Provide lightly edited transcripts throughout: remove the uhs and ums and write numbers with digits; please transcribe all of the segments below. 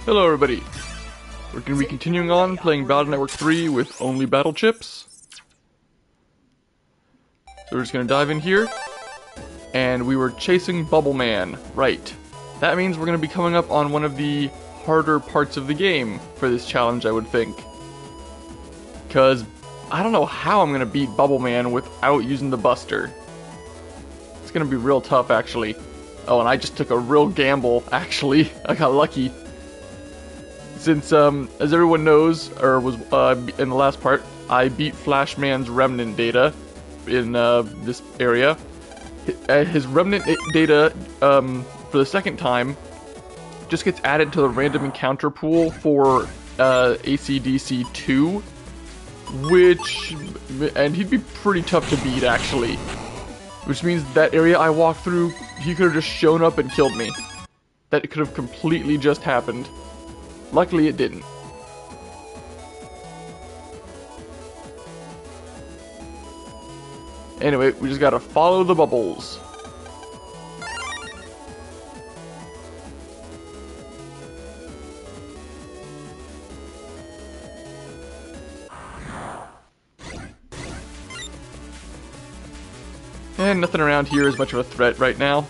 Hello everybody! We're going to be continuing on playing Battle Network 3 with only battle chips. So we're just going to dive in here. And we were chasing BubbleMan. Right. That means we're going to be coming up on one of the harder parts of the game for this challenge, I would think. Because I don't know how I'm going to beat BubbleMan without using the Buster. It's going to be real tough, actually. Oh, and I just took a real gamble, actually. I got lucky. Since, as everyone knows, or was in the last part, I beat Flashman's remnant data in this area. His remnant data, for the second time, just gets added to the random encounter pool for ACDC 2, and he'd be pretty tough to beat, actually. Which means that area I walked through, he could have just shown up and killed me. That could have completely just happened. Luckily, it didn't. Anyway, we just gotta follow the bubbles. And nothing around here is much of a threat right now.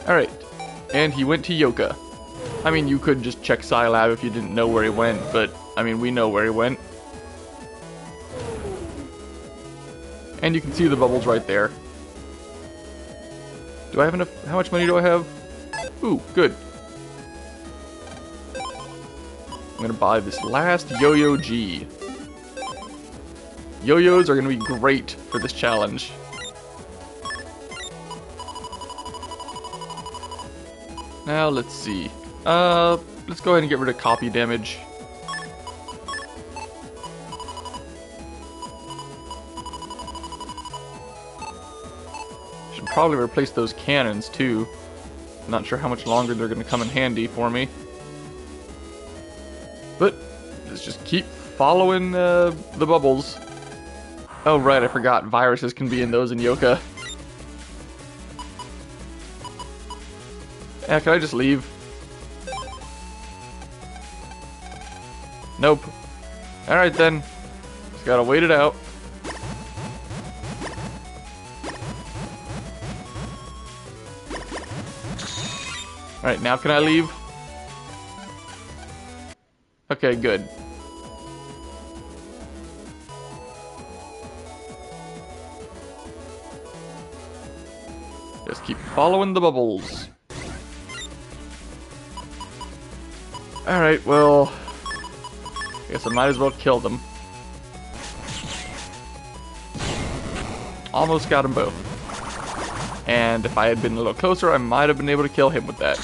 Alright, and he went to Yoka. I mean, you could just check Scilab if you didn't know where he went, but, I mean, we know where he went. And you can see the bubbles right there. Do I have enough? How much money do I have? Ooh, good. I'm gonna buy this last Yo-Yo G. Yo-Yos are gonna be great for this challenge. Now, let's see. Let's go ahead and get rid of copy damage. Should probably replace those cannons, too. Not sure how much longer they're going to come in handy for me. But, let's just keep following the bubbles. Oh, right, I forgot. Viruses can be in those in Yoka. Yeah, can I just leave? Nope. Alright then. Just gotta wait it out. Alright, now can I leave? Okay, good. Just keep following the bubbles. Alright, well, I guess I might as well kill them. Almost got them both. And if I had been a little closer, I might have been able to kill him with that.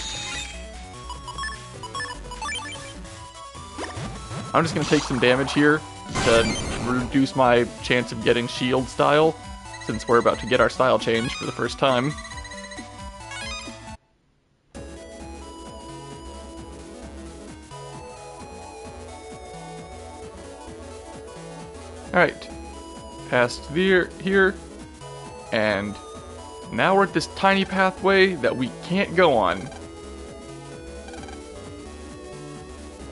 I'm just going to take some damage here to reduce my chance of getting shield style, since we're about to get our style change for the first time. Alright, past here, and now we're at this tiny pathway that we can't go on.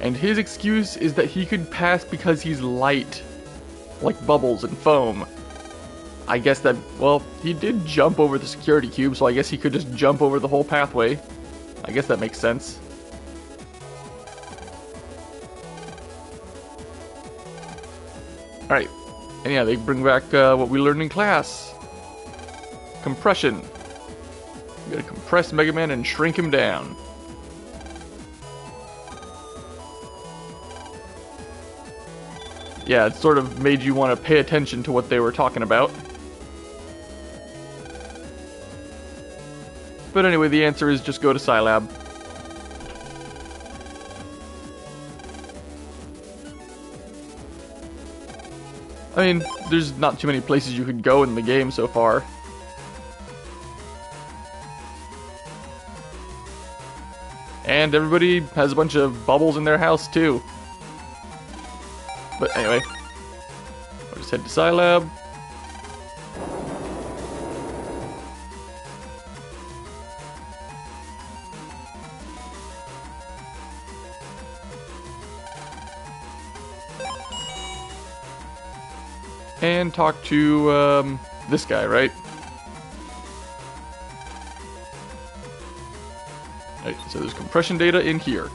And his excuse is that he could pass because he's light, like bubbles and foam. I guess that, well, he did jump over the security cube, so I guess he could just jump over the whole pathway. I guess that makes sense. Alright, and yeah, they bring back what we learned in class. Compression. You gotta compress Mega Man and shrink him down. Yeah, it sort of made you want to pay attention to what they were talking about. But anyway, the answer is just go to Scilab. I mean, there's not too many places you could go in the game so far. And everybody has a bunch of bubbles in their house, too. But anyway, I'll just head to Scilab. And talk to this guy, right? Right, so there's compression data in here.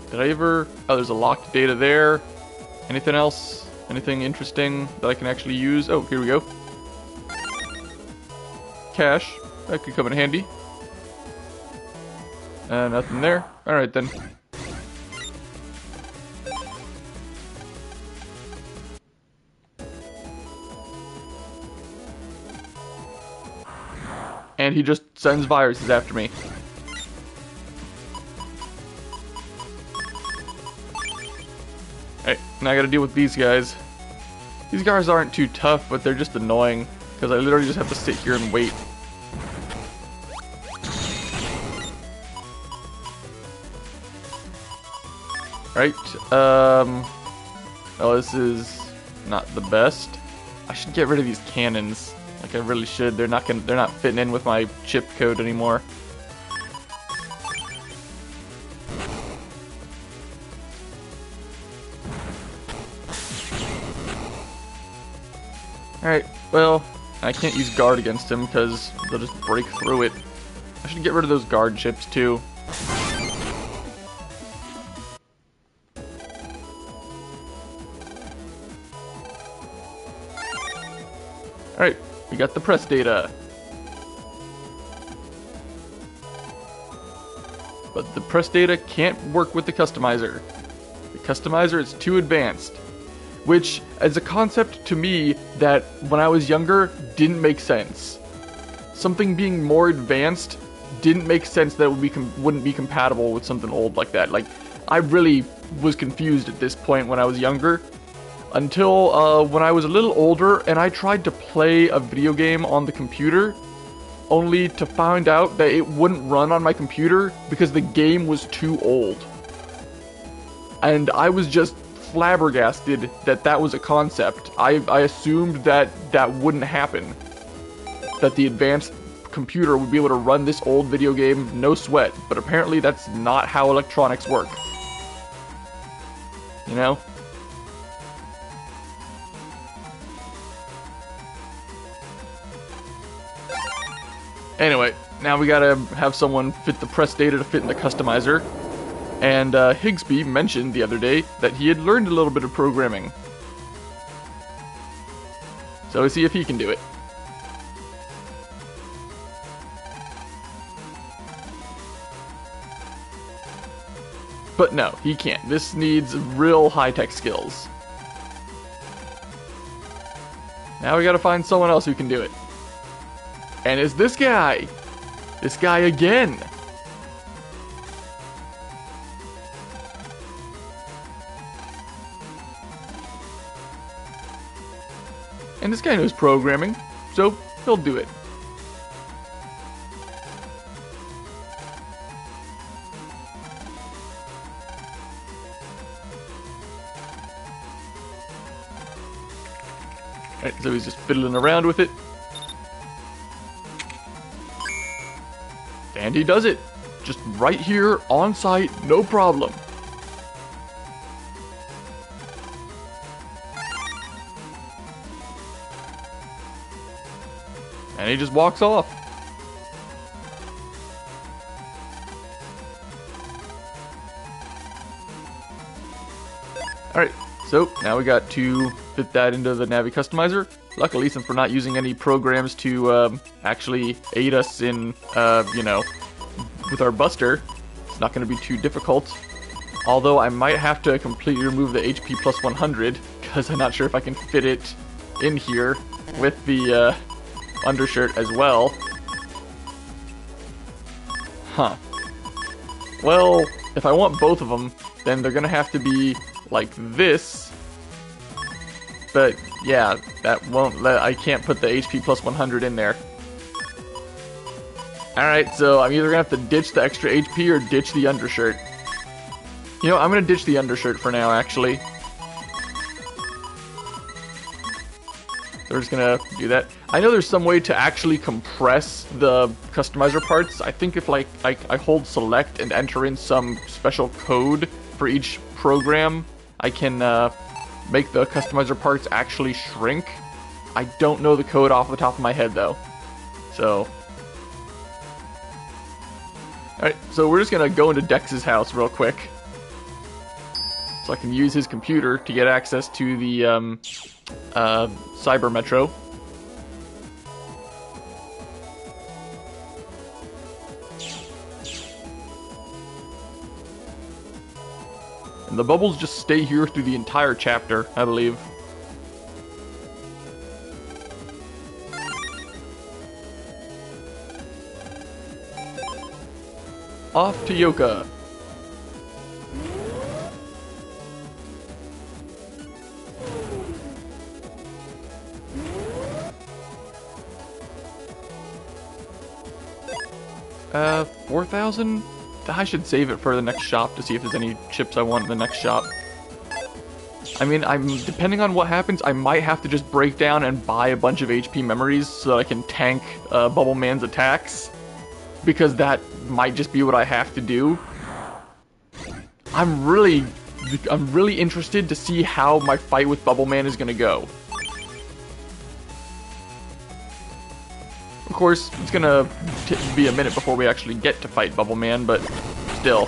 Did I ever... Oh, there's a locked data there. Anything else? Anything interesting that I can actually use? Oh, here we go. Cash. That could come in handy. Nothing there. Alright then. And he just sends viruses after me. Alright, now I gotta deal with these guys. These guys aren't too tough, but they're just annoying. Because I literally just have to sit here and wait. Right, oh, this is not the best. I should get rid of these cannons. Like, I really should. They're not fitting in with my chip code anymore. Alright, well, I can't use guard against him because they'll just break through it. I should get rid of those guard chips too. Alright, we got the press data. But the press data can't work with the customizer. The customizer is too advanced. Which, as a concept to me, that when I was younger, didn't make sense. Something being more advanced didn't make sense that it wouldn't be compatible with something old like that. Like, I really was confused at this point when I was younger. Until when I was a little older and I tried to play a video game on the computer, only to find out that it wouldn't run on my computer because the game was too old. And I was just flabbergasted that that was a concept. I assumed that that wouldn't happen. That the advanced computer would be able to run this old video game no sweat, but apparently that's not how electronics work. You know? Anyway, now we gotta have someone fit the press data to fit in the customizer. And Higsby mentioned the other day that he had learned a little bit of programming. So we'll see if he can do it. But no, he can't. This needs real high-tech skills. Now we gotta find someone else who can do it. And it's this guy! This guy again! And this guy knows programming, so he'll do it. Alright, so he's just fiddling around with it. And he does it. Just right here, on site, no problem. And he just walks off. Alright, so now we got to fit that into the Navi customizer. Luckily, since we're not using any programs to actually aid us in, you know, with our buster, it's not going to be too difficult. Although I might have to completely remove the HP plus 100, because I'm not sure if I can fit it in here with the undershirt as well. Huh. Well, if I want both of them, then they're going to have to be like this. But yeah, that won't let, I can't put the HP plus 100 in there. Alright, so I'm either gonna have to ditch the extra HP or ditch the undershirt. You know, I'm gonna ditch the undershirt for now, actually. So we're just gonna do that. I know there's some way to actually compress the customizer parts. I think if like I hold select and enter in some special code for each program, I can make the customizer parts actually shrink. I don't know the code off the top of my head though. So alright, so we're just gonna go into Dex's house real quick. So I can use his computer to get access to the Cyber Metro. And the bubbles just stay here through the entire chapter, I believe. Off to Yoka. $4,000? I should save it for the next shop to see if there's any chips I want in the next shop. I mean, depending on what happens, I might have to just break down and buy a bunch of HP memories so that I can tank BubbleMan's attacks. Because that might just be what I have to do. I'm really interested to see how my fight with BubbleMan is gonna go. Of course, it's gonna be a minute before we actually get to fight BubbleMan, but still.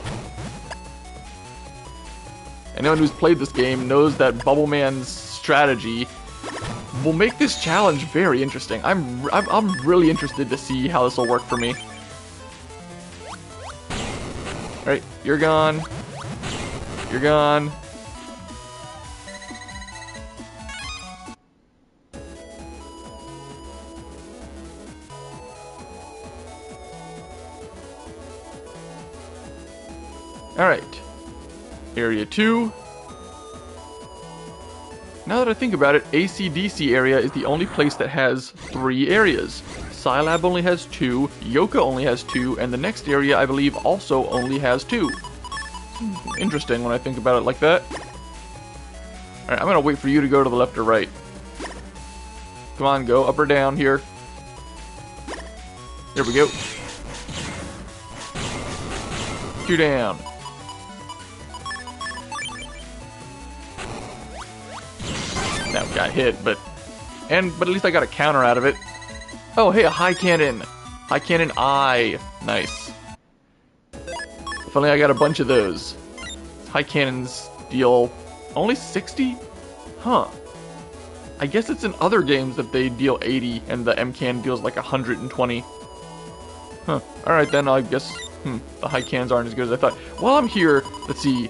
Anyone who's played this game knows that BubbleMan's strategy will make this challenge very interesting. I'm really interested to see how this will work for me. Alright, you're gone. You're gone. Alright. Area 2. Now that I think about it, ACDC area is the only place that has 3 areas. Scilab only has 2, Yoka only has 2, and the next area, I believe, also only has 2. Interesting when I think about it like that. Alright, I'm gonna wait for you to go to the left or right. Come on, go up or down here. There we go. 2 down. That got hit, but at least I got a counter out of it. Oh, hey, a high cannon. High cannon eye. Nice. If only I got a bunch of those. High cannons deal only 60? Huh. I guess it's in other games that they deal 80 and the M-Can deals like 120. Huh. Alright then, I guess the high cannons aren't as good as I thought. While I'm here, let's see.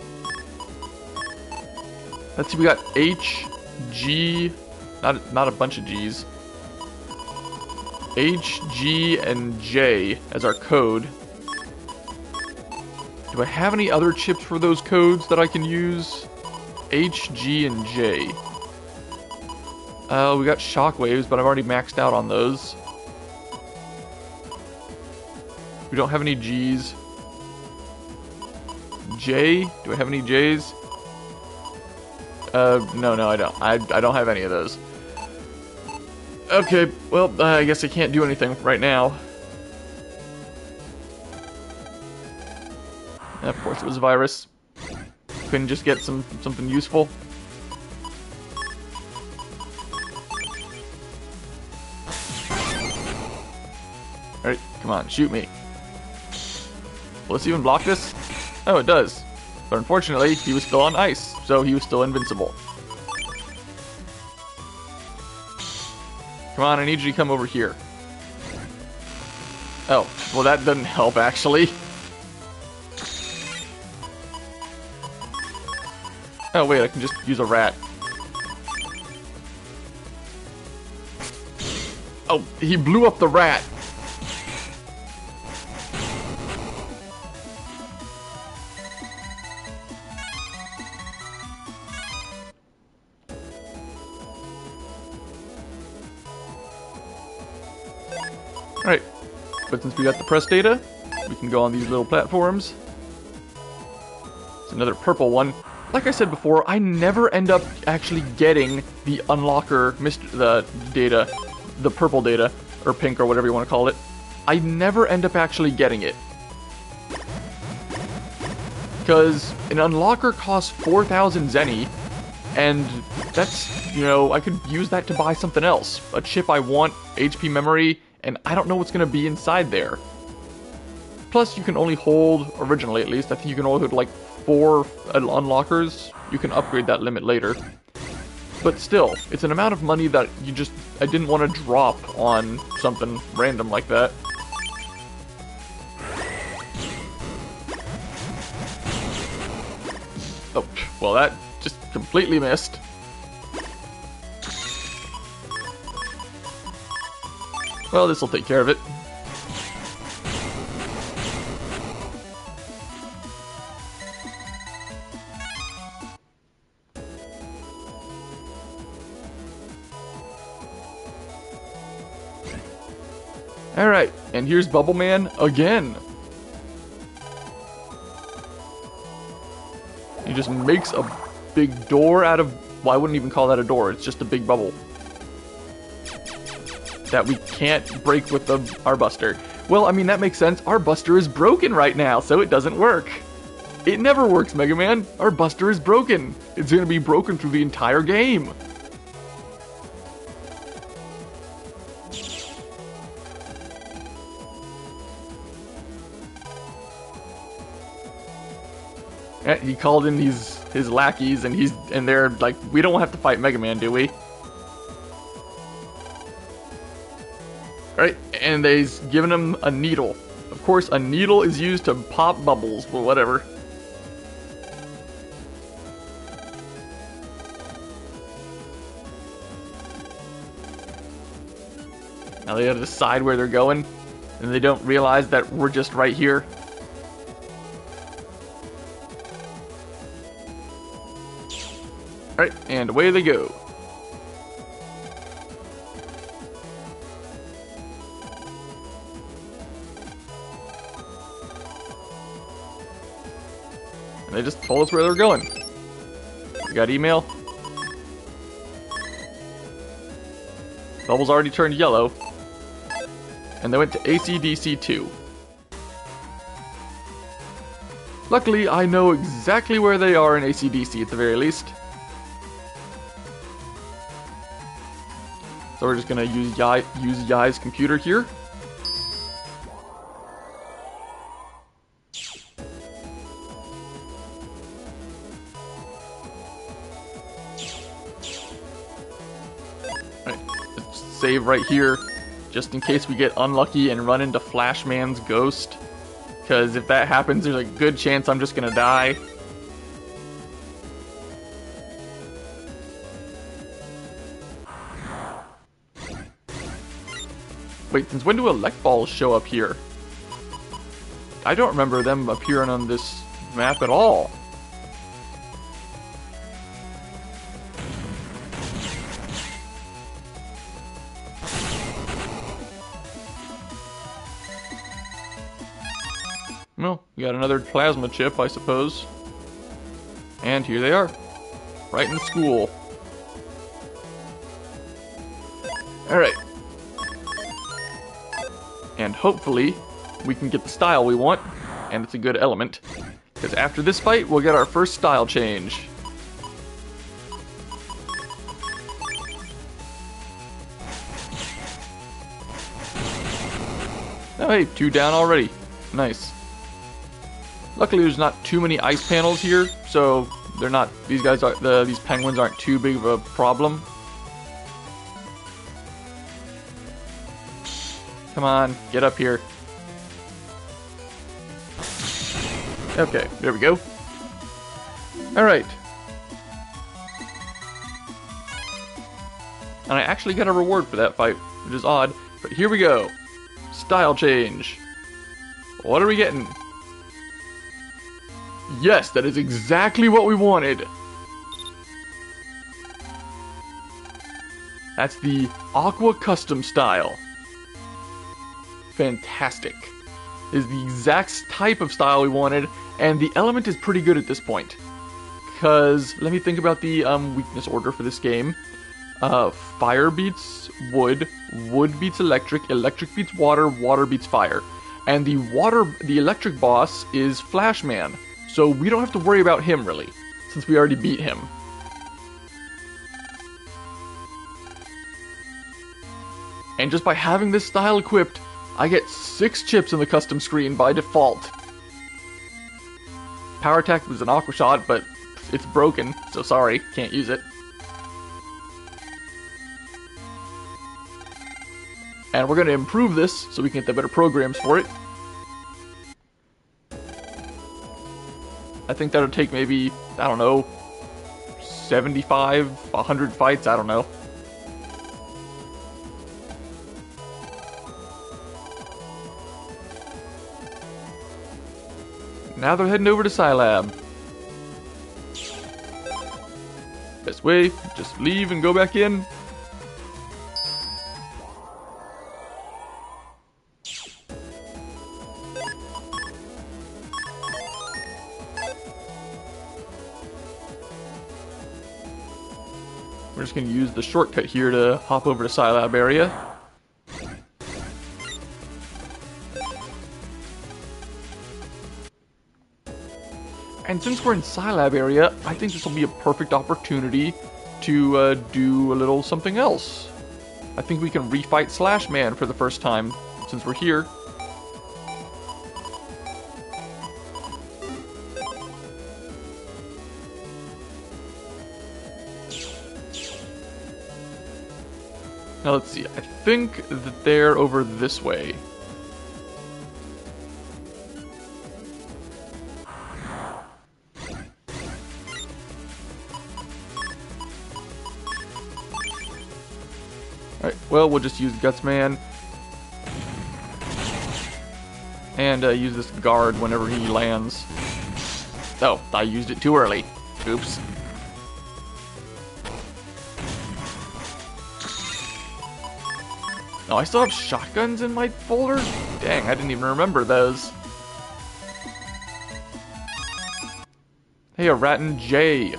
We got H, G, not a bunch of G's. H, G, and J as our code. Do I have any other chips for those codes that I can use? H, G, and J. We got shockwaves, but I've already maxed out on those. We don't have any G's. J? Do I have any J's? No, I don't. I don't have any of those. Okay, well, I guess I can't do anything right now. Of course it was a virus. Couldn't just get something useful. Alright, come on, shoot me. Will this even block this? Oh, it does. But unfortunately, he was still on ice, so he was still invincible. Come on, I need you to come over here. Oh, well that doesn't help, actually. Oh wait, I can just use a rat. Oh, he blew up the rat! Alright. But since we got the press data, we can go on these little platforms. It's another purple one. Like I said before, I never end up actually getting the unlocker, the data, the purple data, or pink, or whatever you want to call it. I never end up actually getting it. Because an unlocker costs 4,000 zenny, and that's, you know, I could use that to buy something else. A chip I want, HP memory, and I don't know what's going to be inside there. Plus, you can only hold, originally at least, I think you can only hold like 4 unlockers. You can upgrade that limit later. But still, it's an amount of money that I didn't want to drop on something random like that. Oh, well that just completely missed. Well, this will take care of it. Alright, and here's BubbleMan again. He just makes a big door out of... Well, I wouldn't even call that a door. It's just a big bubble that we can't break with our Buster. Well, I mean, that makes sense. Our Buster is broken right now, so it doesn't work. It never works, Mega Man. Our Buster is broken. It's going to be broken through the entire game. He called in his lackeys, and they're like, we don't have to fight Mega Man, do we? Alright, and they've given him a needle. Of course, a needle is used to pop bubbles, but whatever. Now they gotta decide where they're going, and they don't realize that we're just right here. Alright, and away they go. And they just told us where they're going. We got email. Bubbles already turned yellow. And they went to ACDC 2. Luckily, I know exactly where they are in ACDC at the very least. So we're just gonna use Yai's computer here. Alright, let's save right here, just in case we get unlucky and run into Flashman's ghost. Because if that happens, there's a good chance I'm just gonna die. Wait, since when do elect balls show up here? I don't remember them appearing on this map at all. Well, we got another plasma chip, I suppose. And here they are. Right in school. Alright. And hopefully, we can get the style we want, and it's a good element. Because after this fight, we'll get our first style change. Oh hey, 2 down already. Nice. Luckily there's not too many ice panels here, so they're not, these penguins aren't too big of a problem. Come on, get up here. Okay, there we go. Alright. And I actually got a reward for that fight, which is odd. But here we go. Style change. What are we getting? Yes, that is exactly what we wanted. That's the Aqua Custom style. fantastic. Is the exact type of style we wanted, and the element is pretty good at this point. Because, let me think about the weakness order for this game. Fire beats wood, wood beats electric, electric beats water, water beats fire. And the electric boss is Flashman, so we don't have to worry about him really, since we already beat him. And just by having this style equipped, I get 6 chips in the custom screen by default. Power attack was an aqua shot, but it's broken, so sorry, can't use it. And we're going to improve this so we can get the better programs for it. I think that'll take maybe, I don't know, 75, 100 fights, I don't know. Now they're heading over to Scilab. Best way, just leave and go back in. We're just going to use the shortcut here to hop over to Scilab area. And since we're in Scilab area, I think this will be a perfect opportunity to do a little something else. I think we can refight Slashman for the first time since we're here. Now let's see, I think that they're over this way. Alright, well, we'll just use Gutsman. And use this guard whenever he lands. Oh, I used it too early. Oops. Oh, I still have shotguns in my folder? Dang, I didn't even remember those. Hey, a Rattan J.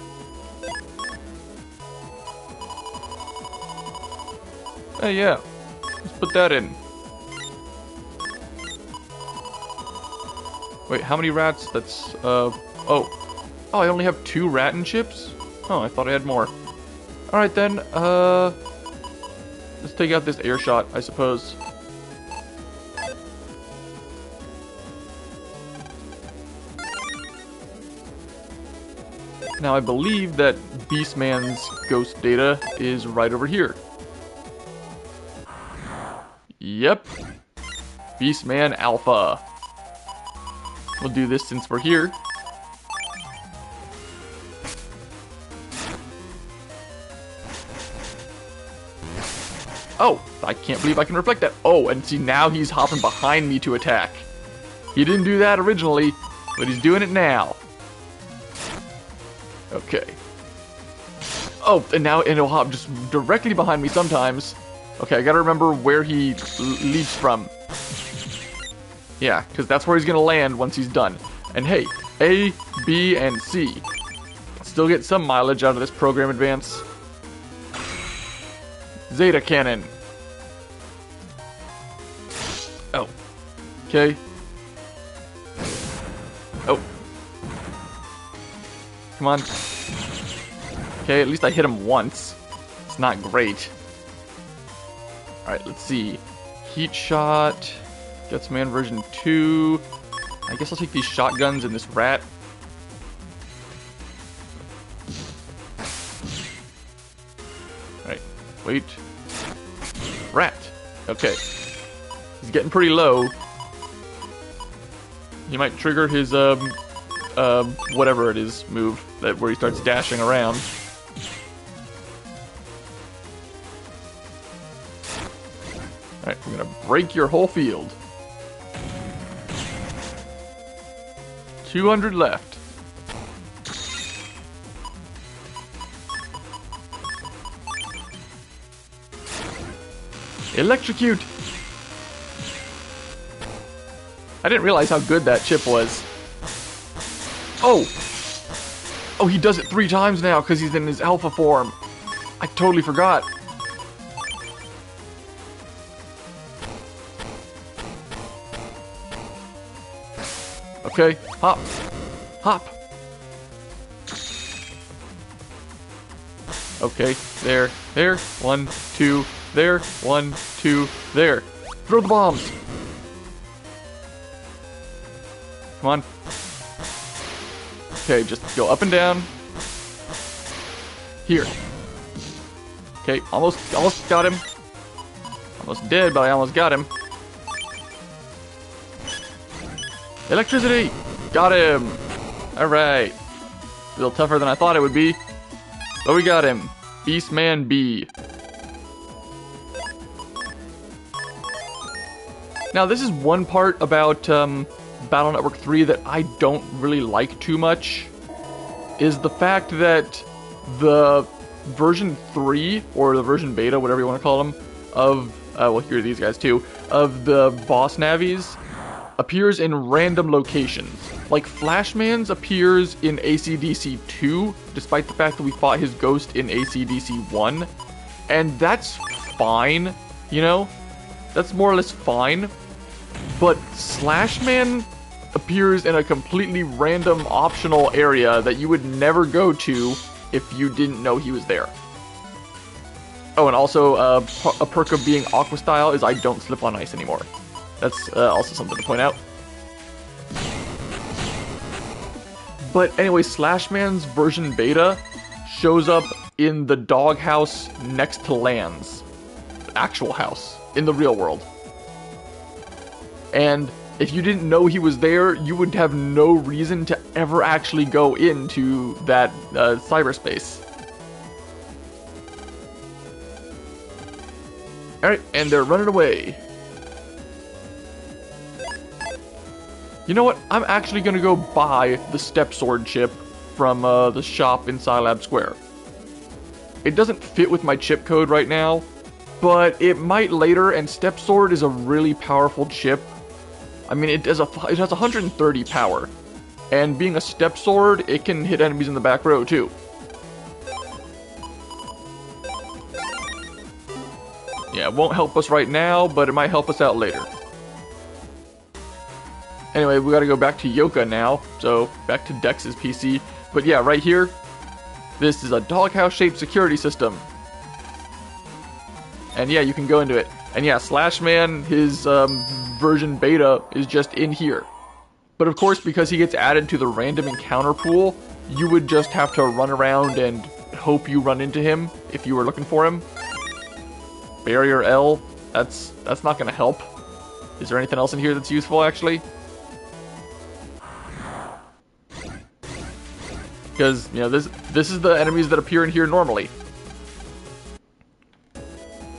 Hey, yeah. Let's put that in. Wait, how many rats? That's, oh. Oh, I only have 2 Rattan chips? Oh, I thought I had more. Alright then, let's take out this air shot, I suppose. Now, I believe that Beastman's ghost data is right over here. Yep. Beastman Alpha. We'll do this since we're here. Oh, I can't believe I can reflect that. Oh, and see, now he's hopping behind me to attack. He didn't do that originally, but he's doing it now. Okay. Oh, and now he'll hop just directly behind me sometimes. Okay, I gotta remember where he leaps from. Yeah, because that's where he's gonna land once he's done. And hey, A, B, and C. Still get some mileage out of this program advance. Zeta Cannon. Oh. Okay. Oh. Come on. Okay, at least I hit him once. It's not great. Alright, let's see. Heat Shot. Gutsman version 2. I guess I'll take these shotguns and this rat. Alright, wait. Rat. Okay. He's getting pretty low. He might trigger his, whatever it is move, that where he starts dashing around. Alright, we're gonna break your whole field. 200 left. Electrocute! I didn't realize how good that chip was. Oh! Oh, he does it 3 times now because he's in his alpha form. I totally forgot. Okay, hop. Hop. Okay, there, 1, 2, there, 1, 2, there. Throw the bombs. Come on. Okay, just go up and down. Here. Okay, almost got him. Almost dead, but I almost got him. Electricity! Got him! Alright. A little tougher than I thought it would be. But we got him. Beastman B. Now, this is one part about Battle Network 3 that I don't really like too much. Is the fact that the version 3, or the version beta, whatever you want to call them, of, well, here are these guys too, of the boss navis, appears in random locations. Like, Flashman's appears in AC/DC 2, despite the fact that we fought his ghost in AC/DC 1. And that's fine, you know? That's more or less fine. But Slashman appears in a completely random optional area that you would never go to if you didn't know he was there. Oh, and also, a perk of being Aqua Style is I don't slip on ice anymore. That's also something to point out. But anyway, Slashman's version beta shows up in the doghouse next to Lan's actual house in the real world. And if you didn't know he was there, you would have no reason to ever actually go into that cyberspace. Alright, and they're running away. You know what? I'm actually going to go buy the Step Sword chip from the shop in Scilab Square. It doesn't fit with my chip code right now, but it might later, and Step Sword is a really powerful chip. I mean, it has 130 power, and being a Step Sword, it can hit enemies in the back row too. Yeah, it won't help us right now, but it might help us out later. Anyway, we gotta go back to Yoka now, so back to Dex's PC. But yeah, right here, this is a doghouse-shaped security system. And yeah, you can go into it. And yeah, Slashman, his version beta is just in here. But of course, because he gets added to the random encounter pool, you would just have to run around and hope you run into him if you were looking for him. Barrier L, that's not gonna help. Is there anything else in here that's useful, actually? Because, you know, this is the enemies that appear in here normally.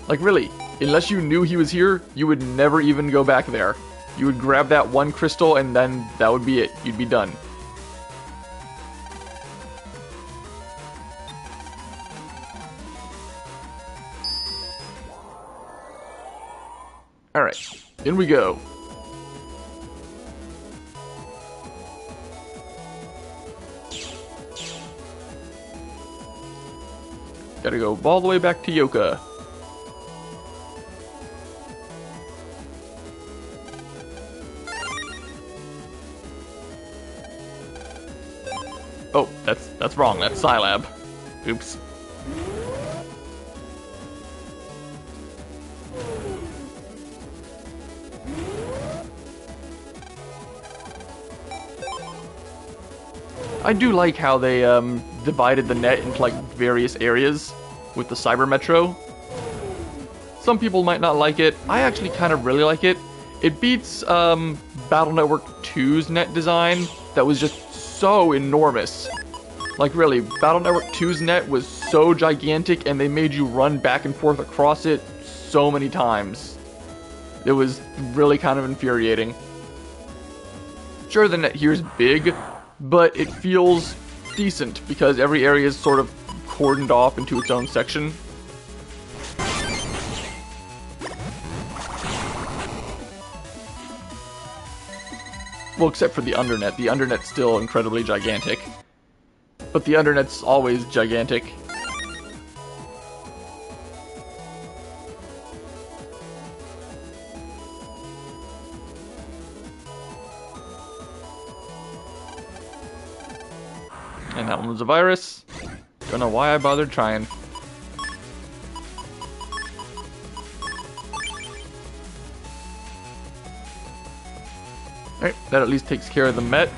Like, really, unless you knew he was here, you would never even go back there. You would grab that one crystal and then that would be it. You'd be done. Alright, in we go. Gotta go all the way back to Yoka. Oh, that's wrong. That's Scilab. Oops. I do like how they divided the net into like various areas with the Cyber Metro. Some people might not like it. I actually kind of really like it. It beats Battle Network 2's net design that was just so enormous. Like really, Battle Network 2's net was so gigantic and they made you run back and forth across it so many times. It was really kind of infuriating. Sure, the net here is big, but it feels decent because every area is sort of cordoned off into its own section. Well, except for the undernet. The undernet's still incredibly gigantic. But the undernet's always gigantic. And that one was a virus. Don't know why I bothered trying. Alright, that at least takes care of the Met.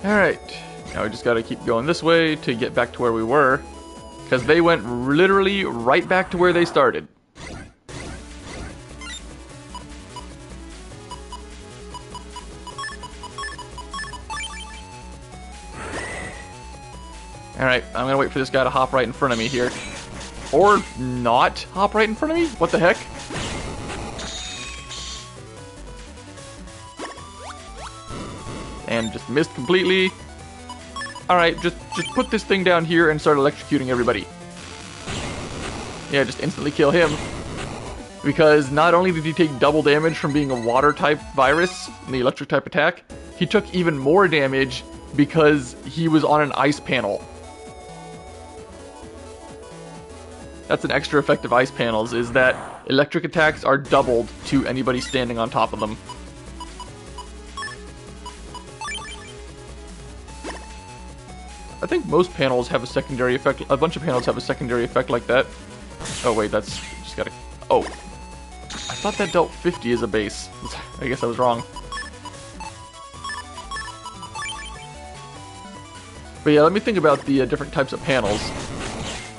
Alright, now we just gotta keep going this way to get back to where we were. Because they went literally right back to where they started. Alright, I'm gonna wait for this guy to hop right in front of me here. Or not hop right in front of me? What the heck? And just missed completely. Alright, just put this thing down here and start electrocuting everybody. Yeah, just instantly kill him. Because not only did he take double damage from being a water-type virus in the electric-type attack, he took even more damage because he was on an ice panel. That's an extra effect of ice panels, is that electric attacks are doubled to anybody standing on top of them. I think most panels have a secondary effect. A bunch of panels have a secondary effect like that. Oh wait, that's just gotta... Oh. I thought that dealt 50 as a base. I guess I was wrong. But yeah, let me think about the different types of panels.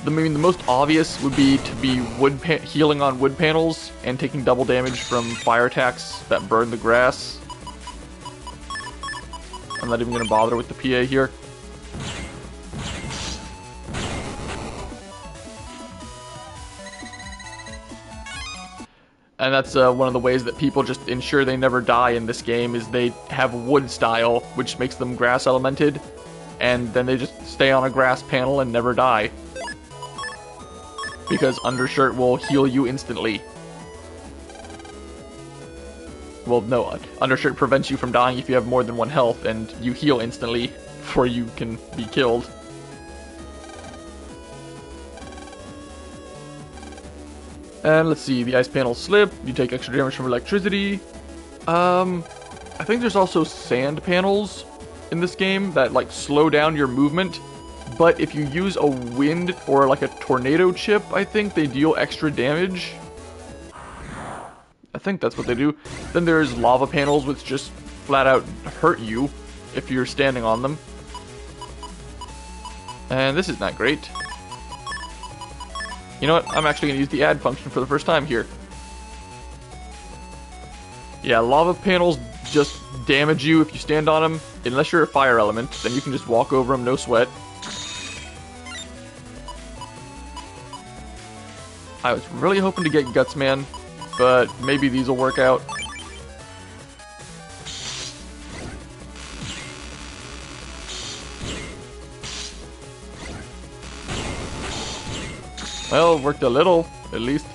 I mean, the most obvious would be to be healing on wood panels and taking double damage from fire attacks that burn the grass. I'm not even going to bother with the PA here. And that's one of the ways that people just ensure they never die in this game, is they have wood style, which makes them grass elemented, and then they just stay on a grass panel and never die. Because Undershirt will heal you instantly. Well, no, Undershirt prevents you from dying if you have more than 1 health, and you heal instantly before you can be killed. And let's see, the ice panels slip, you take extra damage from electricity. I think there's also sand panels in this game that like slow down your movement, but if you use a wind or like a tornado chip, I think they deal extra damage. I think that's what they do. Then there's lava panels which just flat out hurt you if you're standing on them. And this is not great. You know what? I'm actually going to use the add function for the first time here. Yeah, lava panels just damage you if you stand on them. Unless you're a fire element, then you can just walk over them, no sweat. I was really hoping to get Gutsman, but maybe these will work out. Well, worked a little, at least.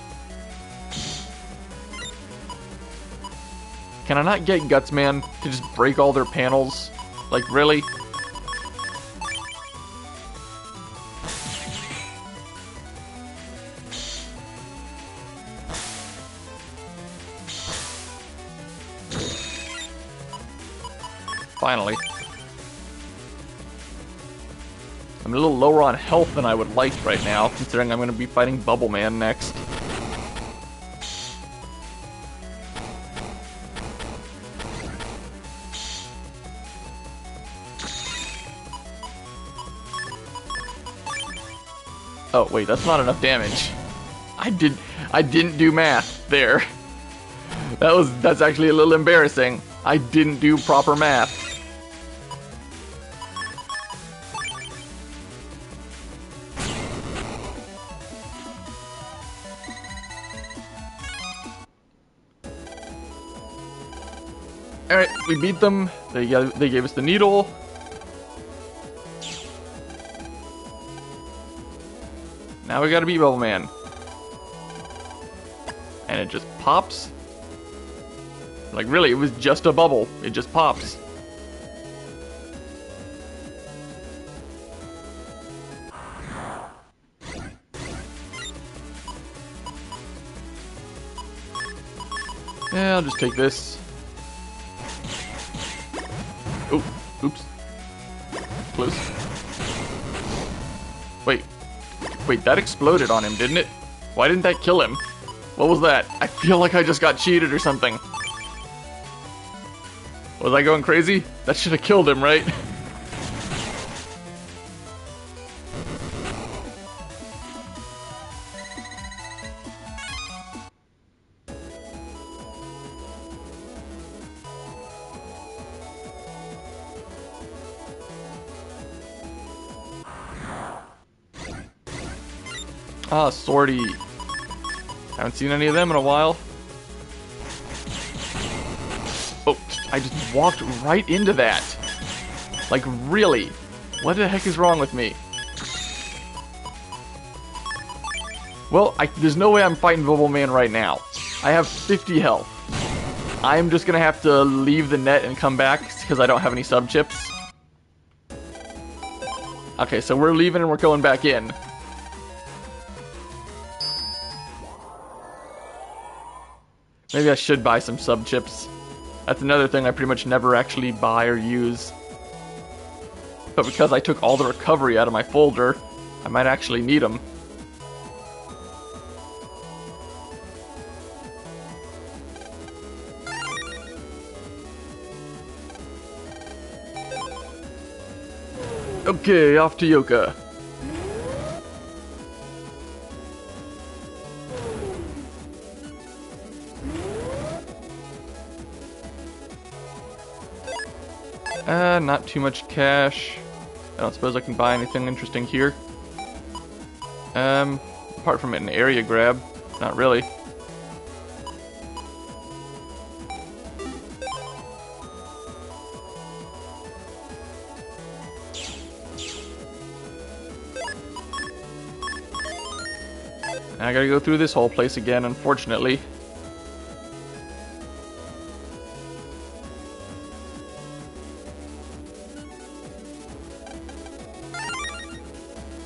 Can I not get Gutsman to just break all their panels? Like, really? Finally. I'm a little lower on health than I would like right now, considering I'm going to be fighting BubbleMan next. Oh, wait, that's not enough damage. I didn't do math there. That's actually a little embarrassing. I didn't do proper math. Alright, we beat them. They gave us the needle. Now we gotta beat BubbleMan. And it just pops. Like, really, it was just a bubble. It just pops. Yeah, I'll just take this. Oh, oops. Close. Wait, that exploded on him, didn't it? Why didn't that kill him? What was that? I feel like I just got cheated or something. Was I going crazy? That should have killed him, right? Ah, Swordy. Haven't seen any of them in a while. Oh, I just walked right into that. Like, really? What the heck is wrong with me? Well, there's no way I'm fighting BubbleMan right now. I have 50 health. I'm just gonna have to leave the net and come back because I don't have any sub-chips. Okay, so we're leaving and we're going back in. Maybe I should buy some sub-chips. That's another thing I pretty much never actually buy or use. But because I took all the recovery out of my folder, I might actually need them. Okay, off to Yoka. Not too much cash. I don't suppose I can buy anything interesting here. Apart from an area grab, not really. I gotta go through this whole place again, unfortunately.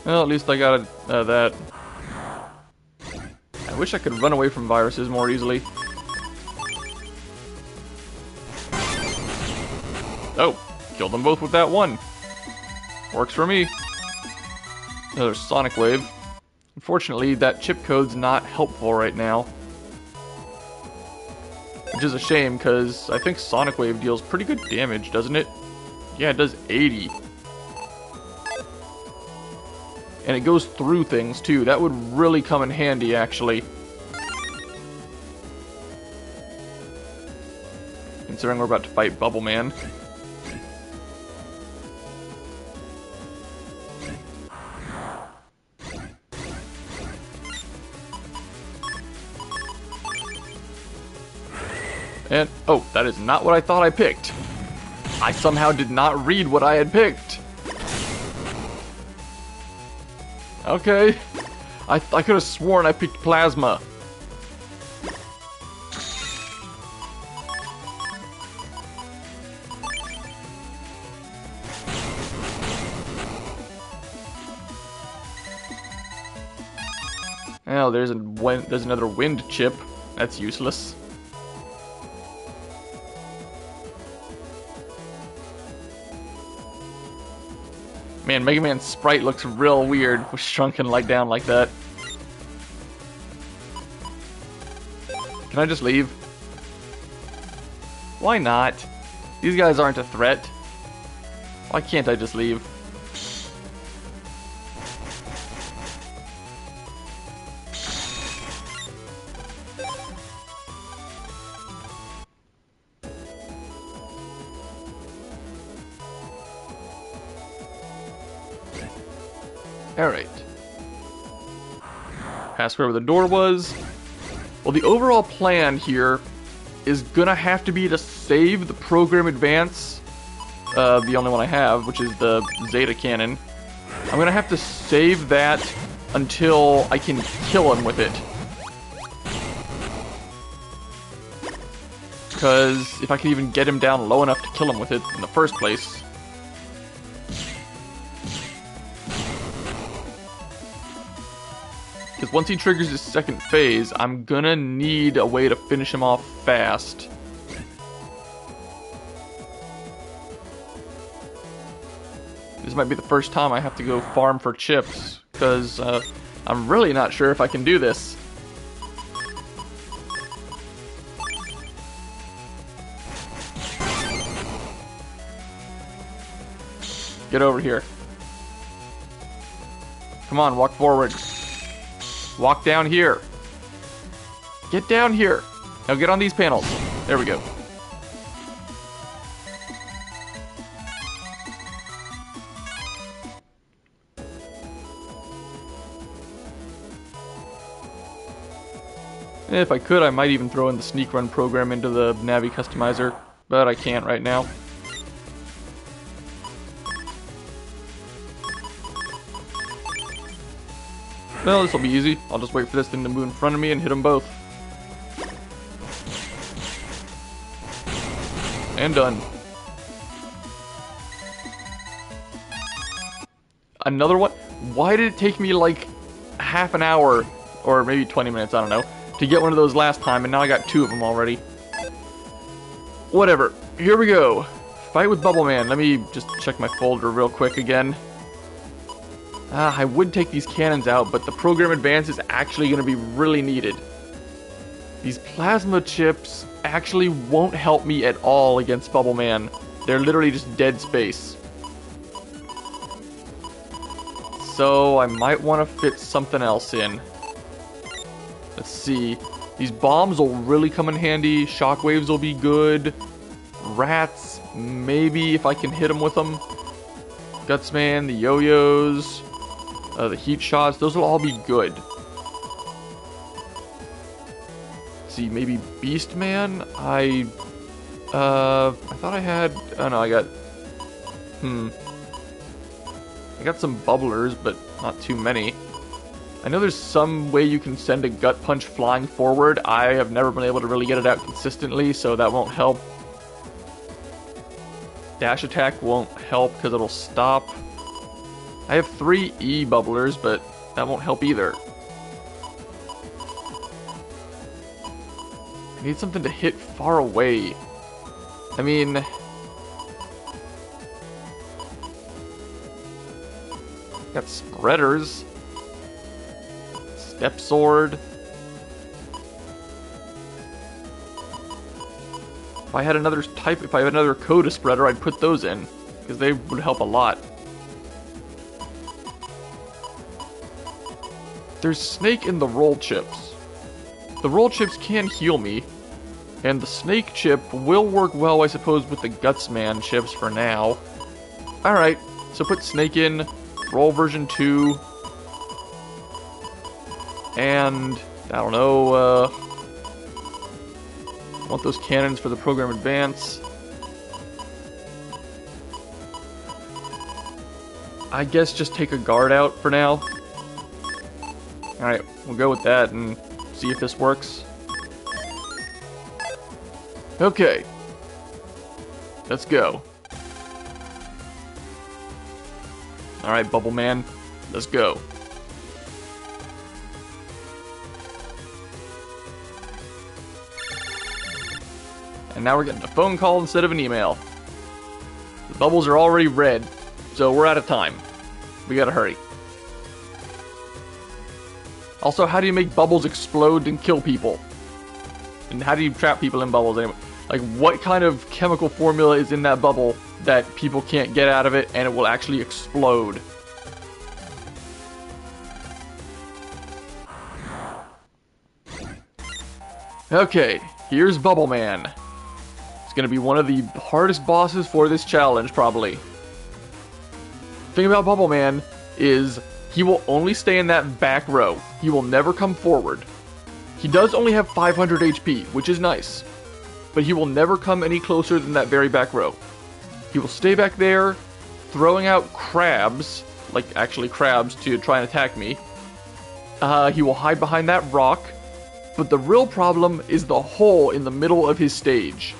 Well, at least I got that. I wish I could run away from viruses more easily. Oh, killed them both with that one. Works for me. Another Sonic Wave. Unfortunately, that chip code's not helpful right now. Which is a shame, because I think Sonic Wave deals pretty good damage, doesn't it? Yeah, it does 80. And it goes through things, too. That would really come in handy, actually. Considering we're about to fight BubbleMan. And, oh, that is not what I thought I picked. I somehow did not read what I had picked. Okay. I could have sworn I picked Plasma. Oh, there's another wind chip. That's useless. Man, Mega Man's sprite looks real weird with shrunken like down like that. Can I just leave? Why not? These guys aren't a threat. Why can't I just leave? Alright. Past wherever the door was. Well, the overall plan here is gonna have to be to save the program advance, the only one I have, which is the Zeta Cannon. I'm gonna have to save that until I can kill him with it. Because if I can even get him down low enough to kill him with it in the first place. Because once he triggers his second phase, I'm gonna need a way to finish him off fast. This might be the first time I have to go farm for chips, because I'm really not sure if I can do this. Get over here. Come on, walk forward. Walk down here. Get down here. Now get on these panels. There we go. If I could, I might even throw in the sneak run program into the Navi customizer, but I can't right now. Well, this will be easy. I'll just wait for this thing to move in front of me and hit them both. And done. Another one? Why did it take me like half an hour, or maybe 20 minutes, I don't know, to get one of those last time, and now I got two of them already? Whatever. Here we go. Fight with BubbleMan. Let me just check my folder real quick again. I would take these cannons out, but the program advance is actually going to be really needed. These plasma chips actually won't help me at all against BubbleMan. They're literally just dead space. So I might want to fit something else in. Let's see. These bombs will really come in handy. Shockwaves will be good. Rats, maybe if I can hit them with them. Gutsman, the yo-yos. The heat shots, those will all be good. Let's see, maybe Beastman? I thought I had... Oh no, I got... I got some bubblers, but not too many. I know there's some way you can send a gut punch flying forward. I have never been able to really get it out consistently, so that won't help. Dash attack won't help because it'll stop. I have 3 E-bubblers, but that won't help either. I need something to hit far away. I mean... got spreaders. Step sword. If I had another type, if I had another Coda spreader, I'd put those in, because they would help a lot. There's Snake in the roll chips. The roll chips can heal me, and the Snake chip will work well, I suppose, with the Gutsman chips for now. Alright, so put Snake in, roll version 2, and, I don't know, want those cannons for the program advance. I guess just take a guard out for now. Alright, we'll go with that and see if this works. Okay. Let's go. Alright, BubbleMan, let's go. And now we're getting a phone call instead of an email. The bubbles are already red, so we're out of time. We gotta hurry. Also, how do you make bubbles explode and kill people? And how do you trap people in bubbles anyway? Like, what kind of chemical formula is in that bubble that people can't get out of it and it will actually explode? Okay, here's BubbleMan. It's gonna be one of the hardest bosses for this challenge, probably. The thing about BubbleMan is he will only stay in that back row. He will never come forward. He does only have 500 HP, which is nice. but he will never come any closer than that very back row. He will stay back there, throwing out crabs, like actually crabs, to try and attack me. He will hide behind that rock, but the real problem is the hole in the middle of his stage.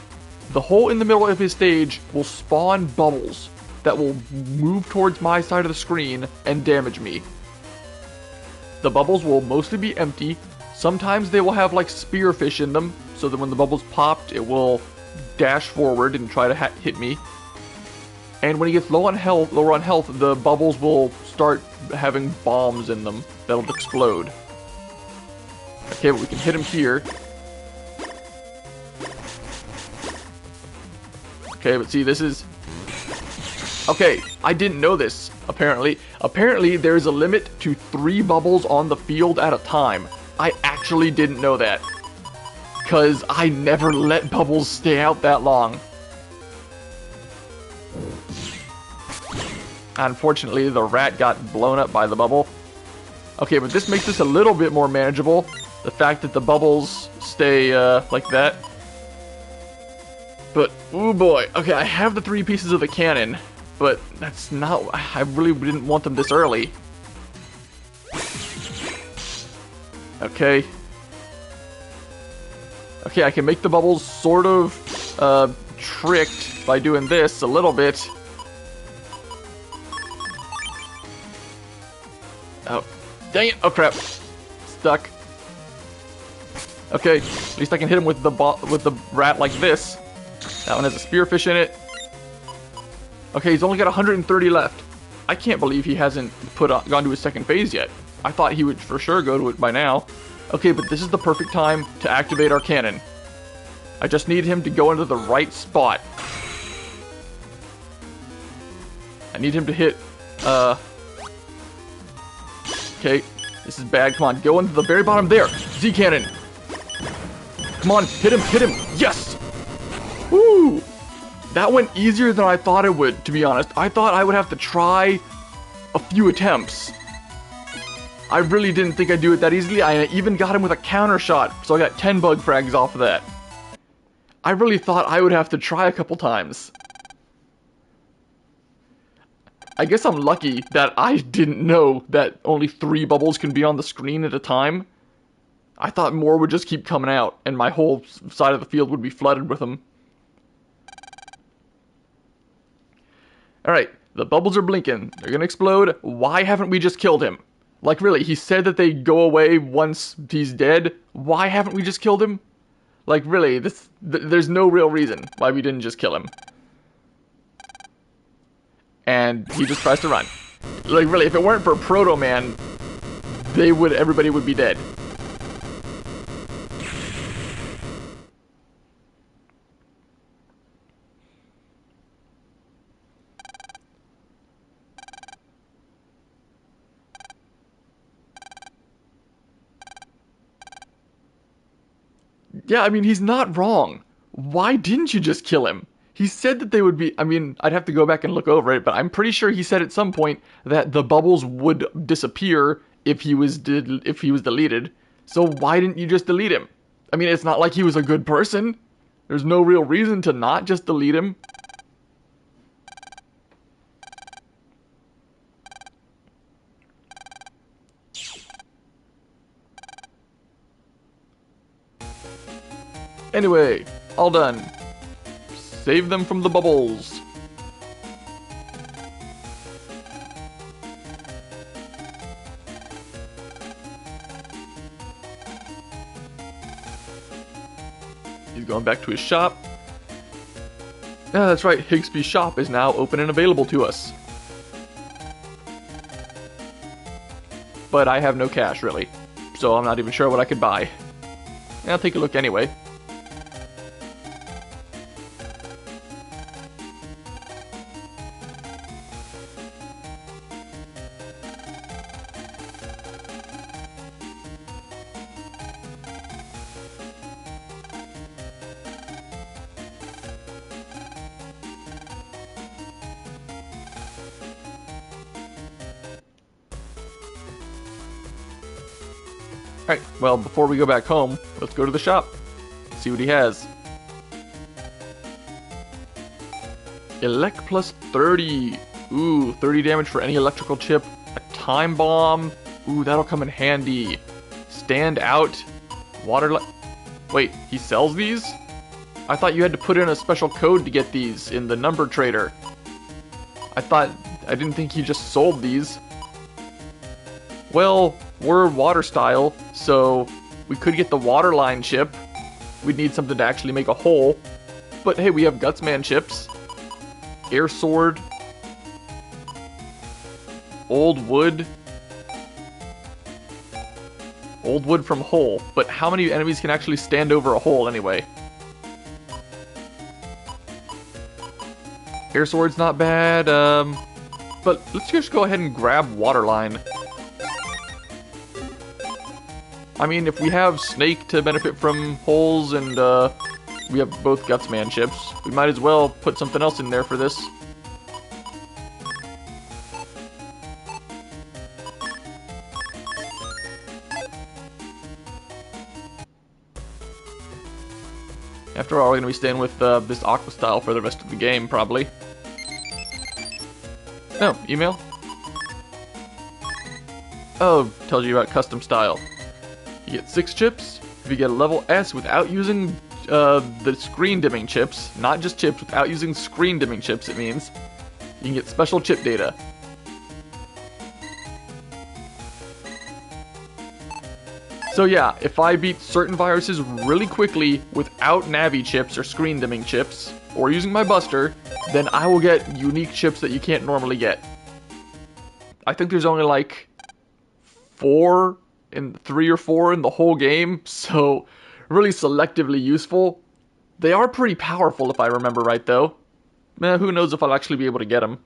The hole in the middle of his stage will spawn bubbles that will move towards my side of the screen and damage me. The bubbles will mostly be empty. Sometimes they will have like spearfish in them, so that when the bubbles popped, it will dash forward and try to hit me. And when he gets lower on health, the bubbles will start having bombs in them that'll explode. Okay, but we can hit him here. Okay, but see, this is... Okay, I didn't know this, apparently. Apparently, there's a limit to 3 bubbles on the field at a time. I actually didn't know that. Because I never let bubbles stay out that long. Unfortunately, the rat got blown up by the bubble. Okay, but this makes this a little bit more manageable. The fact that the bubbles stay like that. But, ooh boy. Okay, I have the 3 pieces of the cannon, but that's not... I really didn't want them this early. Okay. Okay, I can make the bubbles sort of tricked by doing this a little bit. Oh, dang it! Oh crap! Stuck. Okay, at least I can hit him with the rat like this. That one has a spearfish in it. Okay, he's only got 130 left. I can't believe he hasn't gone to his second phase yet. I thought he would for sure go to it by now. Okay, but this is the perfect time to activate our cannon. I just need him to go into the right spot. I need him to hit, Okay, this is bad. Come on, go into the very bottom there. Z-cannon. Come on, hit him, yes! Woo! That went easier than I thought it would, to be honest. I thought I would have to try a few attempts. I really didn't think I'd do it that easily. I even got him with a counter shot, so I got 10 bug frags off of that. I really thought I would have to try a couple times. I guess I'm lucky that I didn't know that only 3 bubbles can be on the screen at a time. I thought more would just keep coming out, and my whole side of the field would be flooded with them. Alright, the bubbles are blinking. They're gonna explode. Why haven't we just killed him? Like, really, he said that they go away once he's dead. Why haven't we just killed him? Like, really, there's no real reason why we didn't just kill him. And he just tries to run. Like, really, if it weren't for Proto-Man, everybody would be dead. Yeah, I mean, he's not wrong. Why didn't you just kill him? He said that they would be... I mean, I'd have to go back and look over it, but I'm pretty sure he said at some point that the bubbles would disappear if he was deleted. So why didn't you just delete him? I mean, it's not like he was a good person. There's no real reason to not just delete him. Anyway, all done. Save them from the bubbles. He's going back to his shop. Yeah, that's right, Higsby's shop is now open and available to us. But I have no cash, really. So I'm not even sure what I could buy. I'll take a look anyway. Alright, well, before we go back home, let's go to the shop. See what he has. Elect plus 30. Ooh, 30 damage for any electrical chip. A time bomb. Ooh, that'll come in handy. Stand out. Wait, he sells these? I thought you had to put in a special code to get these in the number trader. I didn't think he just sold these. Well, we're water style, so we could get the water line chip. We'd need something to actually make a hole. But hey, we have Gutsman chips. Air sword. Old wood. Old wood from hole. But how many enemies can actually stand over a hole anyway? Air sword's not bad, but let's just go ahead and grab waterline. I mean, if we have Snake to benefit from holes and, we have both Gutsman chips, we might as well put something else in there for this. After all, we're gonna be staying with, this Aqua style for the rest of the game, probably. Oh, email? Oh, tells you about custom style. You get 6 chips. If you get a level S without using the screen dimming chips, not just chips, without using screen dimming chips, it means, you can get special chip data. So yeah, if I beat certain viruses really quickly without Navi chips or screen dimming chips, or using my Buster, then I will get unique chips that you can't normally get. I think there's only like 3 or 4 in the whole game, so really selectively useful. They are pretty powerful if I remember right though. Who knows if I'll actually be able to get them.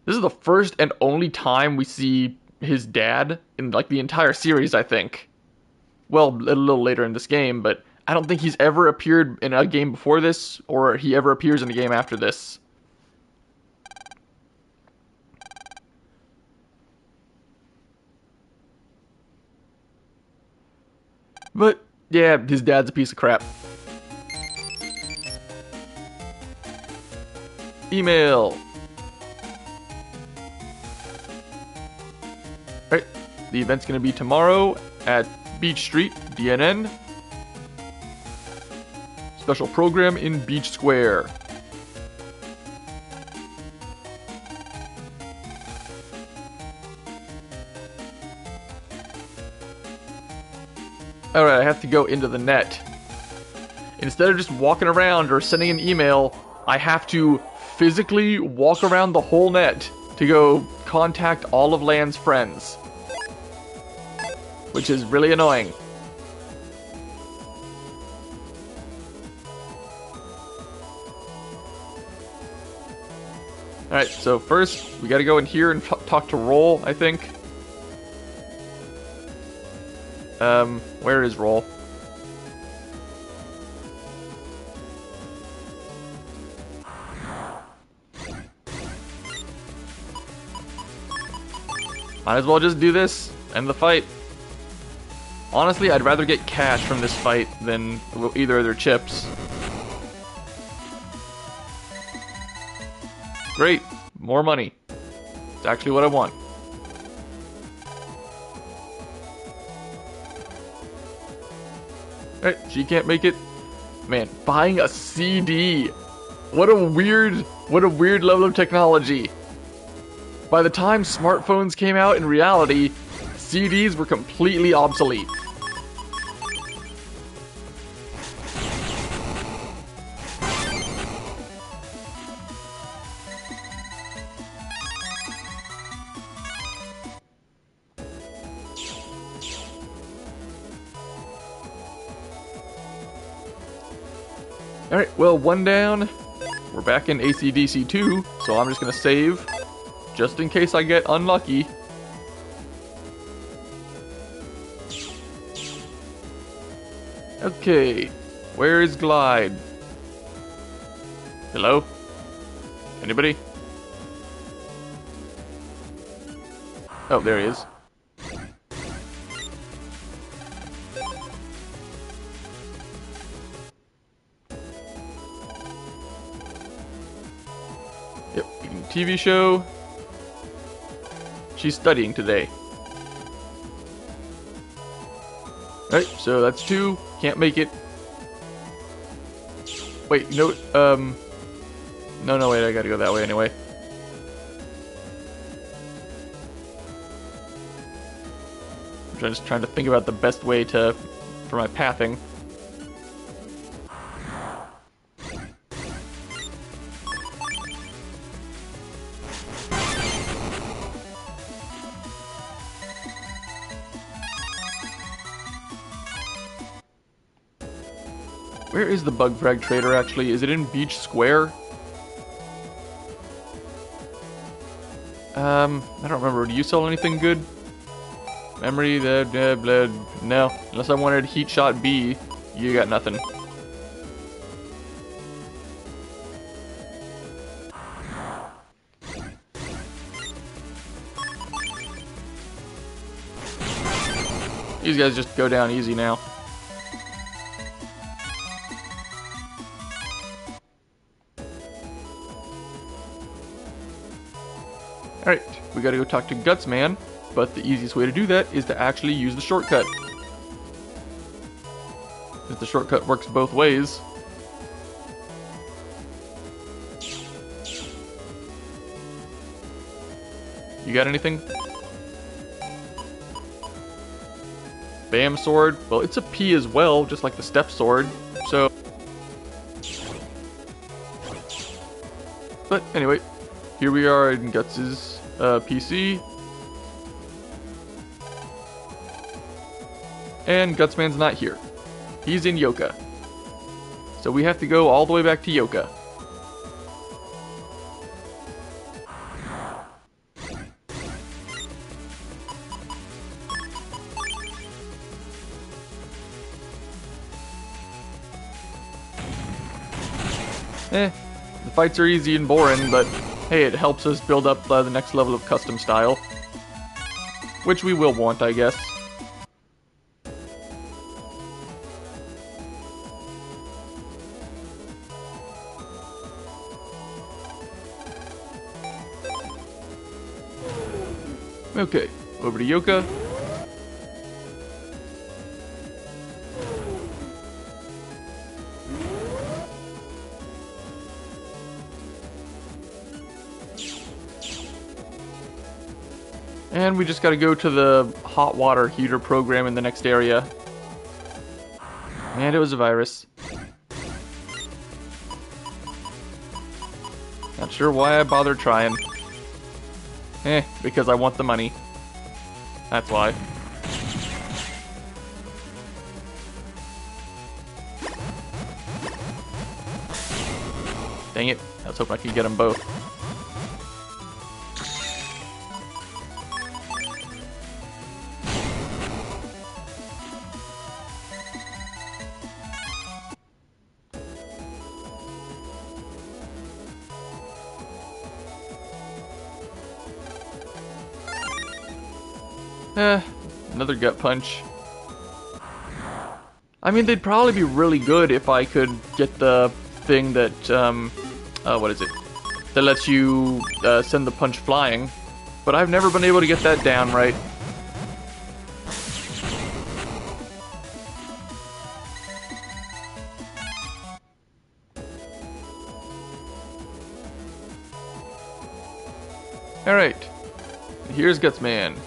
This is the first and only time we see his dad in like the entire series, I think. Well, a little later in this game, but I don't think he's ever appeared in a game before this, or he ever appears in a game after this. But, yeah, his dad's a piece of crap. Email. Alright, the event's gonna be tomorrow at Beach Street, DNN. Special program in Beach Square. Alright, I have to go into the net. Instead of just walking around or sending an email, I have to physically walk around the whole net to go contact all of Lan's friends. Which is really annoying. Alright, so first, we gotta go in here and talk to Roll, I think. Where is Roll? Might as well just do this, end the fight. Honestly, I'd rather get cash from this fight than either of their chips. Great, more money. It's actually what I want. Alright, she can't make it. Man, buying a CD. What a weird level of technology. By the time smartphones came out in reality, CDs were completely obsolete. Alright, well, one down. We're back in AC/DC 2, so I'm just gonna save, just in case I get unlucky. Okay, where is Glide? Hello? Anybody? Oh, there he is. Yep, TV show. She's studying today. Alright, so that's 2. Can't make it. Wait, no, no, wait, I gotta go that way anyway. I'm just trying to think about the best way for my pathing. Where is the bug frag trader actually? Is it in Beach Square? I don't remember. Do you sell anything good? Memory, blood. No. Unless I wanted Heat Shot B, you got nothing. These guys just go down easy now. Alright, we gotta go talk to DesertMan, but the easiest way to do that is to actually use the shortcut. Because the shortcut works both ways. You got anything? Bam sword. Well, it's a P as well, just like the step sword. So... But anyway, here we are in Guts' PC. And DesertMan's not here. He's in Yoka. So we have to go all the way back to Yoka. The fights are easy and boring, but hey, it helps us build up the next level of custom style. Which we will want, I guess. Okay, over to Yoka. And we just gotta go to the hot water heater program in the next area. And it was a virus. Not sure why I bothered trying. Because I want the money. That's why. Dang it. I was hoping I could get them both. Another gut punch. I mean, they'd probably be really good if I could get the thing that, what is it? That lets you, send the punch flying. But I've never been able to get that down right. Alright. Here's DesertMan.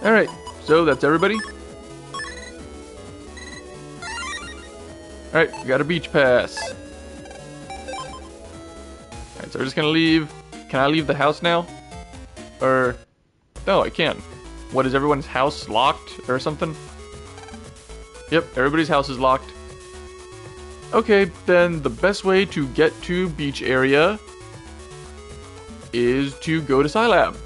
Alright, so that's everybody. Alright, we got a beach pass. Alright, so we're just gonna leave. Can I leave the house now? Or... No, I can't. What, is everyone's house locked or something? Yep, everybody's house is locked. Okay, then the best way to get to beach area is to go to Scilab.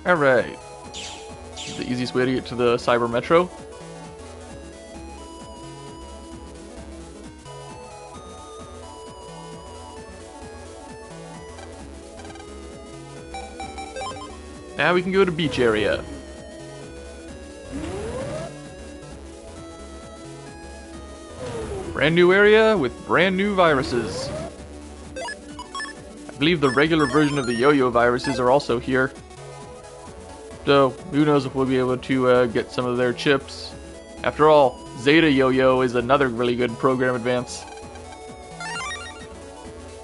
Alright. This is the easiest way to get to the Cyber Metro. Now we can go to beach area. Brand new area with brand new viruses. I believe the regular version of the yo-yo viruses are also here. So, who knows if we'll be able to get some of their chips. After all, Zeta Yo-Yo is another really good program advance.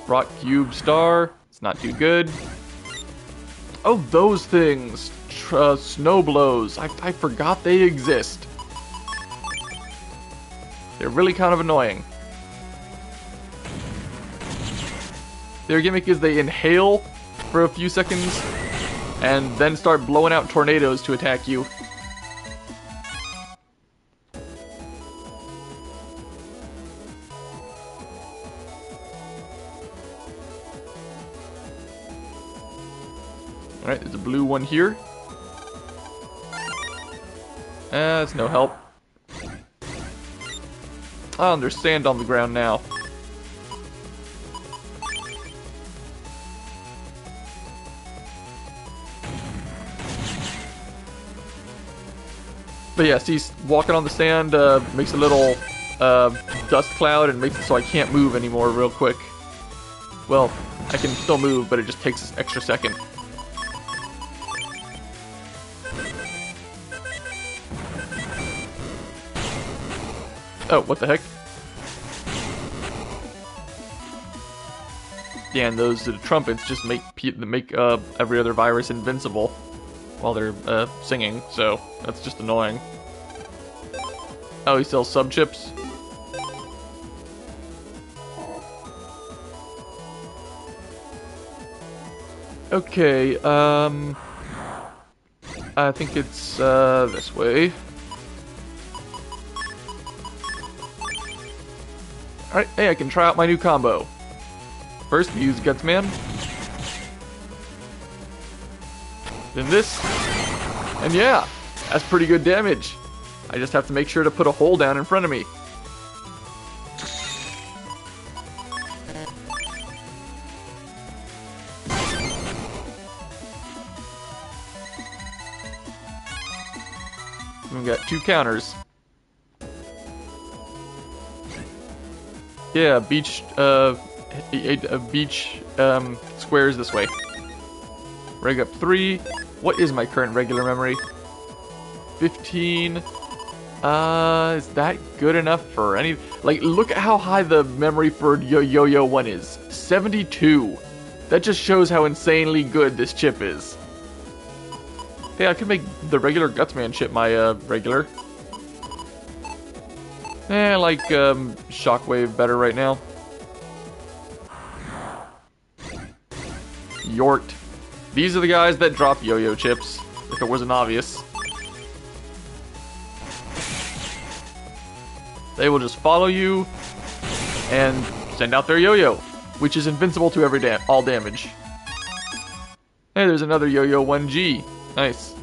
Rock Cube Star, it's not too good. Oh, those things! Snow blows. I forgot they exist. They're really kind of annoying. Their gimmick is they inhale for a few seconds and then start blowing out tornadoes to attack you. Alright, there's a blue one here. That's no help. Oh, and there's sand on the ground now. But yeah, see, walking on the sand makes a little dust cloud and makes it so I can't move anymore real quick. Well, I can still move, but it just takes an extra second. Oh, what the heck? Yeah, and those trumpets just make every other virus invincible while they're singing, so that's just annoying. Oh, he sells sub chips. Okay, I think it's this way. Alright, hey, I can try out my new combo. First, we use DesertMan. Then this. And yeah, that's pretty good damage. I just have to make sure to put a hole down in front of me. We've got 2 counters. Yeah, beach squares this way. Reg up 3. What is my current regular memory? 15. Is that good enough for any... Like, look at how high the memory for Yo-Yo 1 is. 72. That just shows how insanely good this chip is. Hey, I could make the regular Gutsman chip my regular. I like Shockwave better right now. Yort. These are the guys that drop yo-yo chips, if it wasn't obvious. They will just follow you and send out their yo-yo, which is invincible to all damage. Hey, there's another yo-yo 1G. Nice.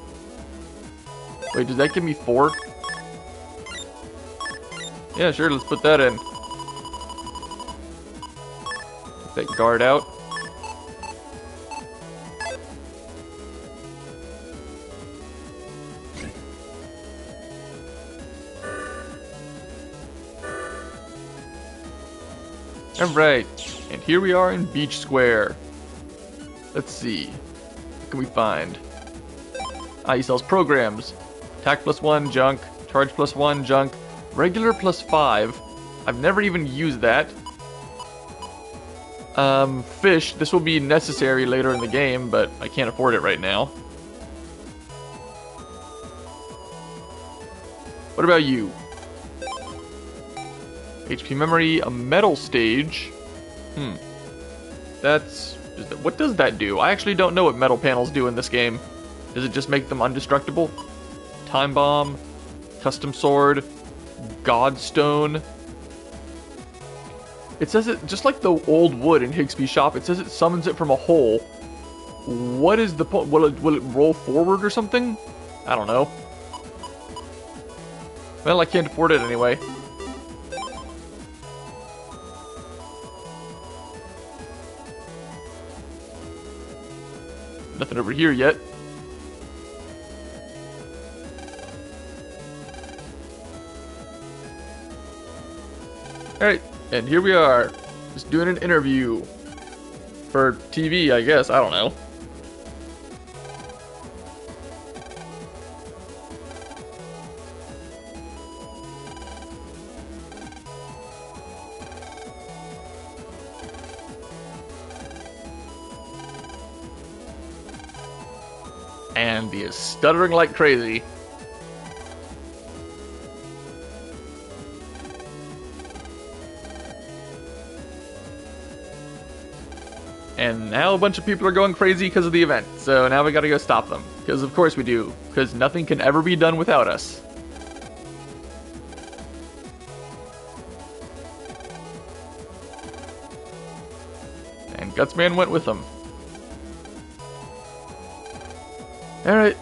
Wait, does that give me 4? Yeah, sure, let's put that in. Take that guard out. Alright, and here we are in Beach Square. Let's see. What can we find? He sells programs. Attack +1, junk. Charge +1, junk. Regular +5. I've never even used that. Fish. This will be necessary later in the game, but I can't afford it right now. What about you? HP memory, a metal stage. What does that do? I actually don't know what metal panels do in this game. Does it just make them indestructible? Time bomb, custom sword, Godstone. It says it, just like the old wood in Higsby's shop, it says it summons it from a hole. what is the point? Will it roll forward or something? I don't know. Well, I can't afford it anyway. Nothing over here yet. Alright, and here we are. Just doing an interview. For TV, I guess. I don't know. And he is stuttering like crazy. And now a bunch of people are going crazy because of the event, so now we gotta go stop them. Because of course we do, because nothing can ever be done without us. And Gutsman went with them. Alright,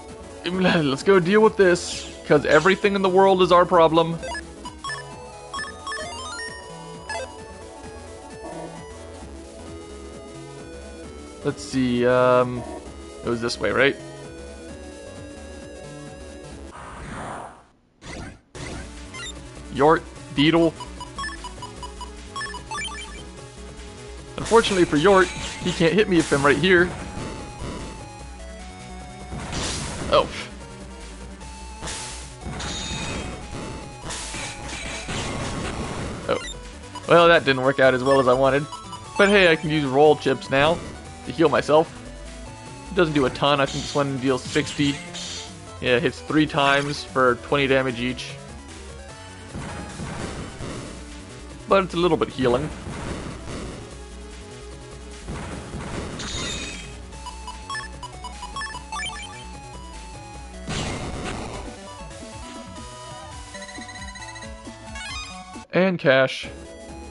let's go deal with this, because everything in the world is our problem. Let's see, it was this way, right? Yort, Beetle. Unfortunately for Yort, he can't hit me if I'm right here. Oh. Oh. Well, that didn't work out as well as I wanted. But hey, I can use roll chips now to heal myself. It doesn't do a ton. I think this one deals 60. Yeah, it hits 3 times for 20 damage each. But it's a little bit healing. And cash.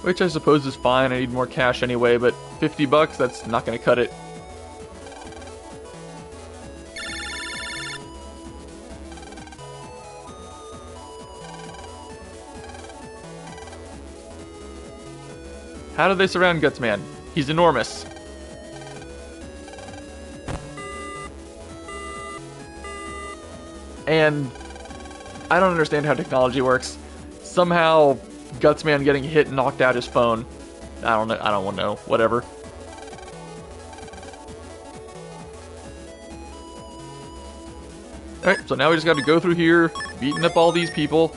Which I suppose is fine, I need more cash anyway, but 50 bucks, that's not gonna cut it. How do they surround Gutsman? He's enormous. And I don't understand how technology works. Somehow Gutsman getting hit knocked out his phone. I don't know. I don't want to know. Whatever. Alright, so now we just got to go through here, beating up all these people.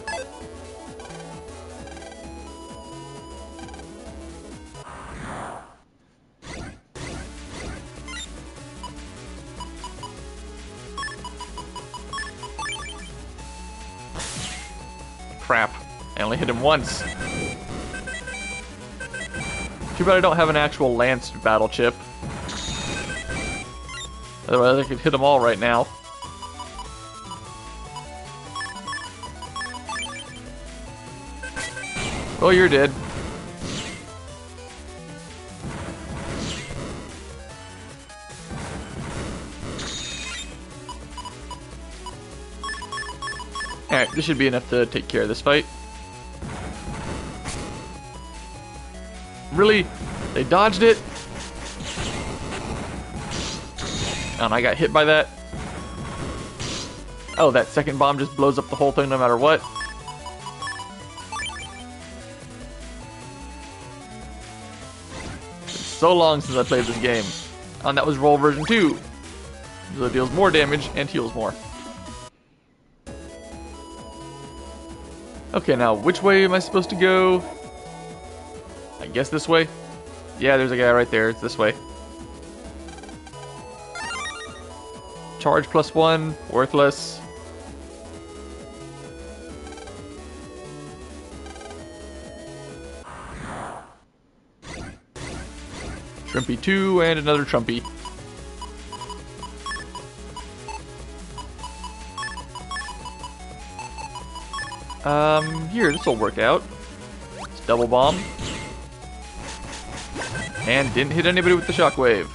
Crap. I only hit him once. Too bad I don't have an actual lance battle chip. Otherwise I could hit them all right now. Oh, you're dead. Alright, this should be enough to take care of this fight. Really? They dodged it? And I got hit by that. Oh, that second bomb just blows up the whole thing no matter what. It's so long since I played this game. And that was Roll version 2. So it deals more damage and heals more. Okay, now which way am I supposed to go? I guess this way? Yeah, there's a guy right there. It's this way. Charge +1. Worthless. Trumpy 2 and another Trumpy. Here, this'll work out. It's double bomb. And didn't hit anybody with the shockwave.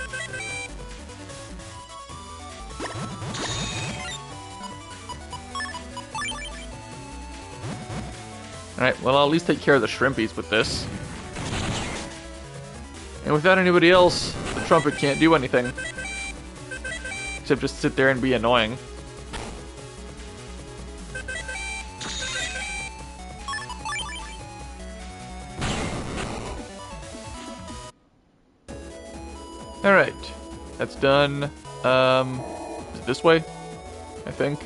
Alright, well, I'll at least take care of the shrimpies with this. And without anybody else, the trumpet can't do anything. Except just sit there and be annoying. Alright, that's done. Is it this way? I think.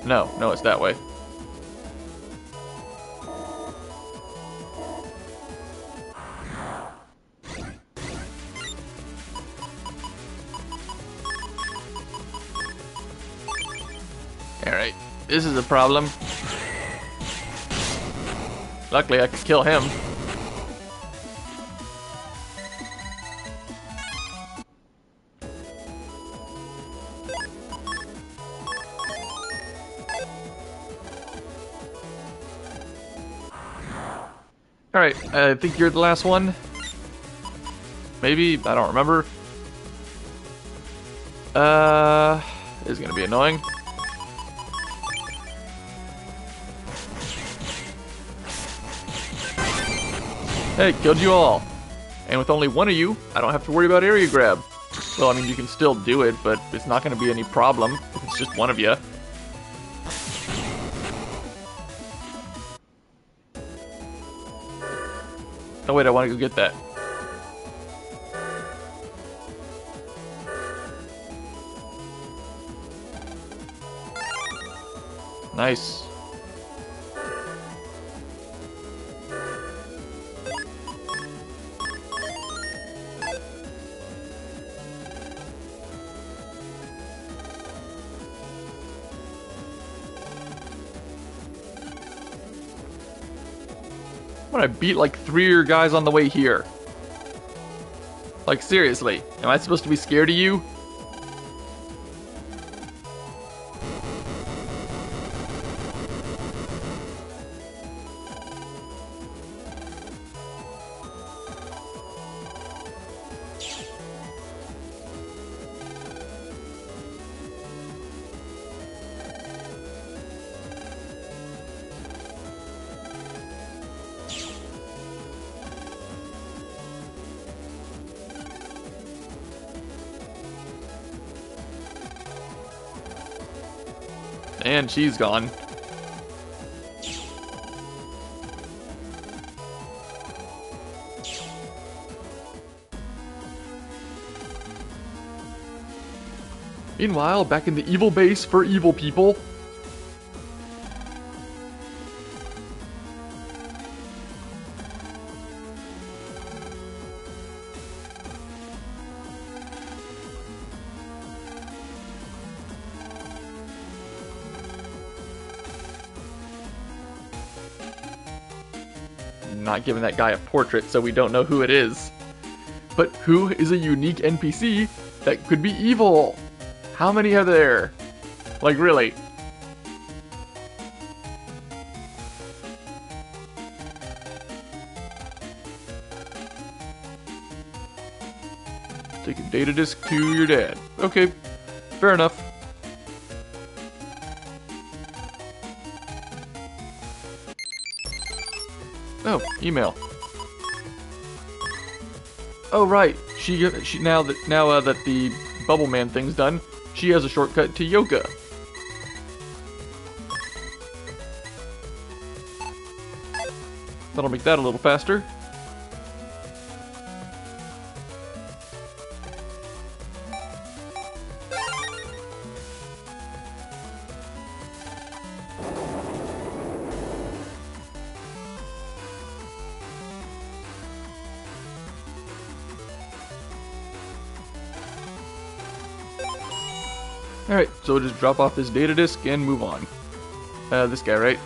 No, it's that way. Alright, this is a problem. Luckily I could kill him. Alright, I think you're the last one. Maybe? I don't remember. This is gonna be annoying. Hey, killed you all. And with only one of you, I don't have to worry about area grab. Well, I mean, you can still do it, but it's not gonna be any problem if it's just one of you. Oh wait, I want to go get that. Nice. I beat like 3 of your guys on the way here. Like, seriously, am I supposed to be scared of you? And she's gone. Meanwhile, back in the evil base for evil people. Not giving that guy a portrait, so we don't know who it is. But who is a unique NPC that could be evil? How many are there? Like, really? Take a data disk to your dad. Okay, fair enough. Oh, email. Oh right, she now that the BubbleMan thing's done, she has a shortcut to yoga. That'll make that a little faster. Alright, so we'll just drop off this data disk and move on. This guy, right?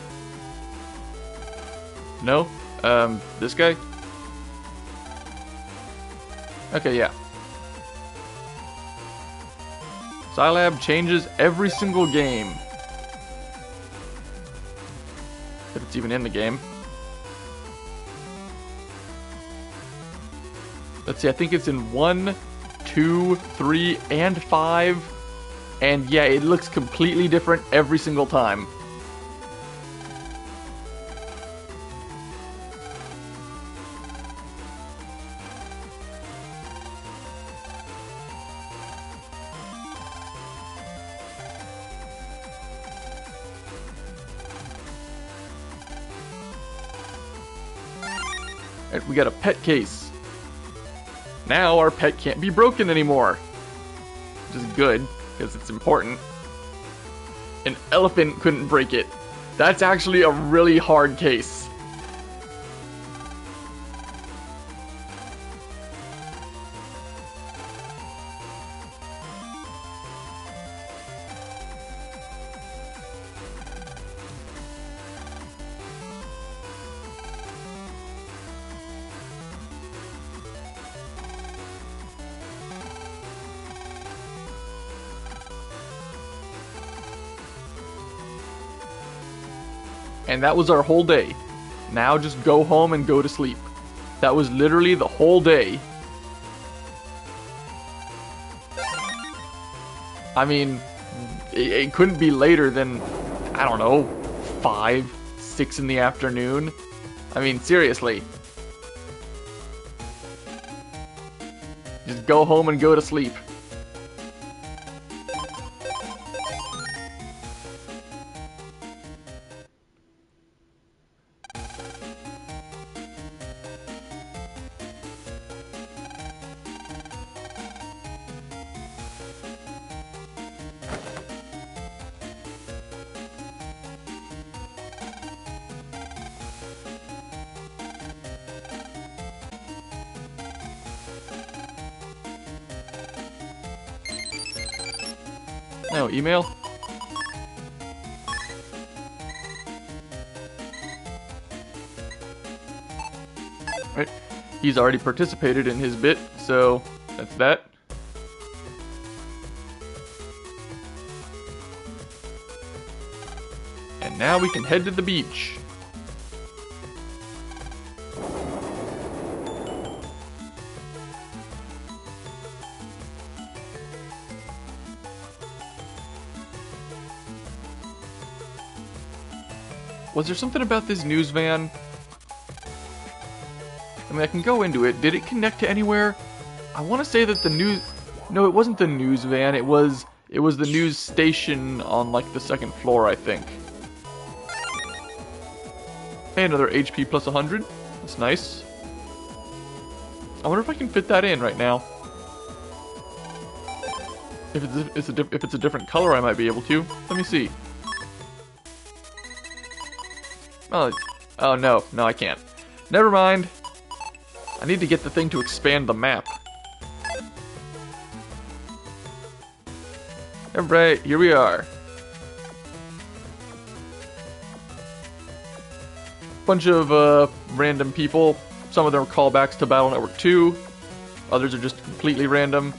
No? This guy? Okay, yeah. Scilab changes every single game. If it's even in the game. Let's see, I think it's in 1, 2, 3, and 5. And yeah, it looks completely different every single time. Right, we got a pet case. Now our pet can't be broken anymore. Which is good, because it's important. An elephant couldn't break it. That's actually a really hard case. And that was our whole day. Now just go home and go to sleep. That was literally the whole day. I mean, it couldn't be later than, I don't know, 5, 6 in the afternoon. I mean, seriously. Just go home and go to sleep. No, email? Right. He's already participated in his bit, so that's that. And now we can head to the beach. Was there something about this news van? I mean, I can go into it. Did it connect to anywhere? I want to say that the news... No, it wasn't the news van. It was the news station on, like, the second floor, I think. Hey, another HP plus 100. That's nice. I wonder if I can fit that in right now. If it's a different color, I might be able to. Let me see. Oh no, I can't. Never mind. I need to get the thing to expand the map. Alright, here we are. Bunch of random people. Some of them are callbacks to Battle Network 2. Others are just completely random.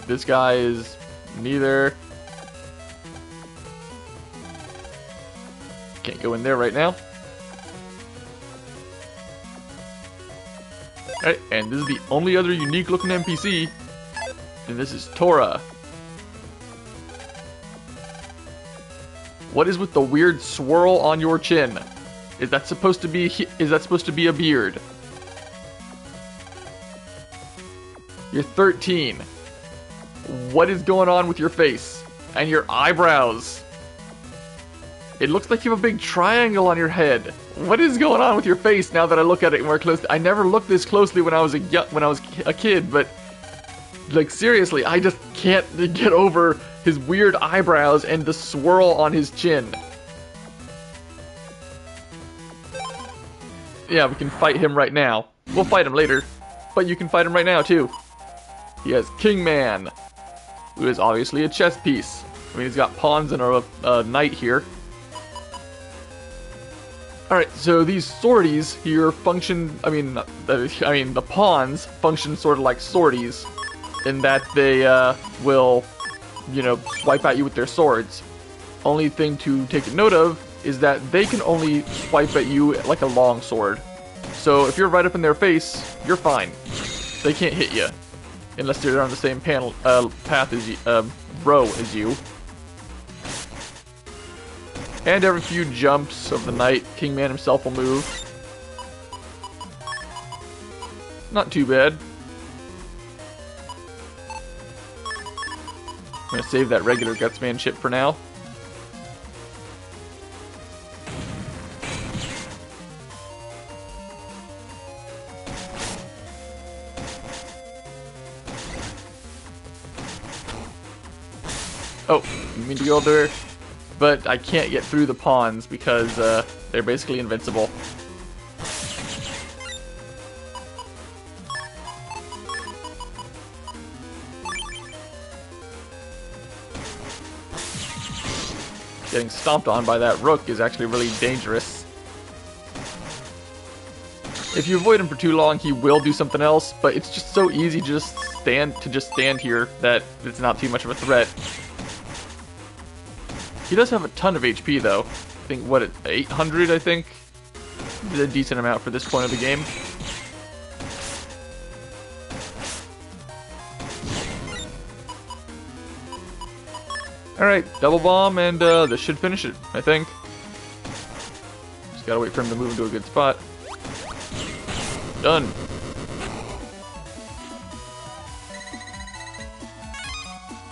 This guy is neither. Can't go in there right now. Alright, and this is the only other unique looking NPC. And this is Tora. What is with the weird swirl on your chin? Is that supposed to be a beard? You're 13. What is going on with your face? And your eyebrows? It looks like you have a big triangle on your head. What is going on with your face now that I look at it more closely? I never looked this closely when I was a kid, but like seriously, I just can't get over his weird eyebrows and the swirl on his chin. Yeah, we can fight him right now. We'll fight him later, but you can fight him right now too. He has Kingman, who is obviously a chess piece. I mean, he's got pawns and a knight here. Alright, so these sorties here function, the pawns function sort of like sorties, in that they will, swipe at you with their swords. Only thing to take note of is that they can only swipe at you like a long sword. So if you're right up in their face, you're fine. They can't hit you. Unless they're on the same path as you, row as you. And every few jumps of the night, Kingman himself will move. Not too bad. I'm gonna save that regular Gutsman chip for now. Oh, you mean to go there? But I can't get through the pawns because they're basically invincible. Getting stomped on by that rook is actually really dangerous. If you avoid him for too long, he will do something else, but it's just so easy to just stand here that it's not too much of a threat. He does have a ton of HP though. I think, what, 800 I think? Is a decent amount for this point of the game. Alright, double bomb, and this should finish it, I think. Just gotta wait for him to move into a good spot. Done.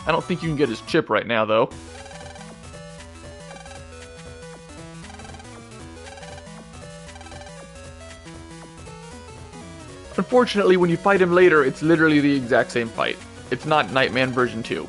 I don't think you can get his chip right now, though. Unfortunately, when you fight him later, it's literally the exact same fight. It's not Nightman version 2.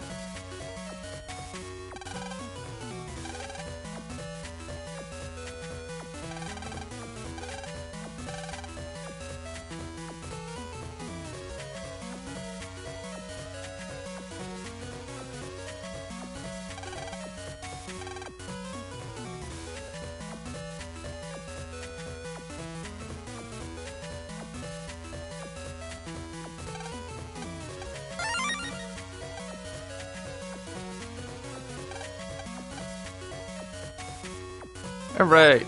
Alright,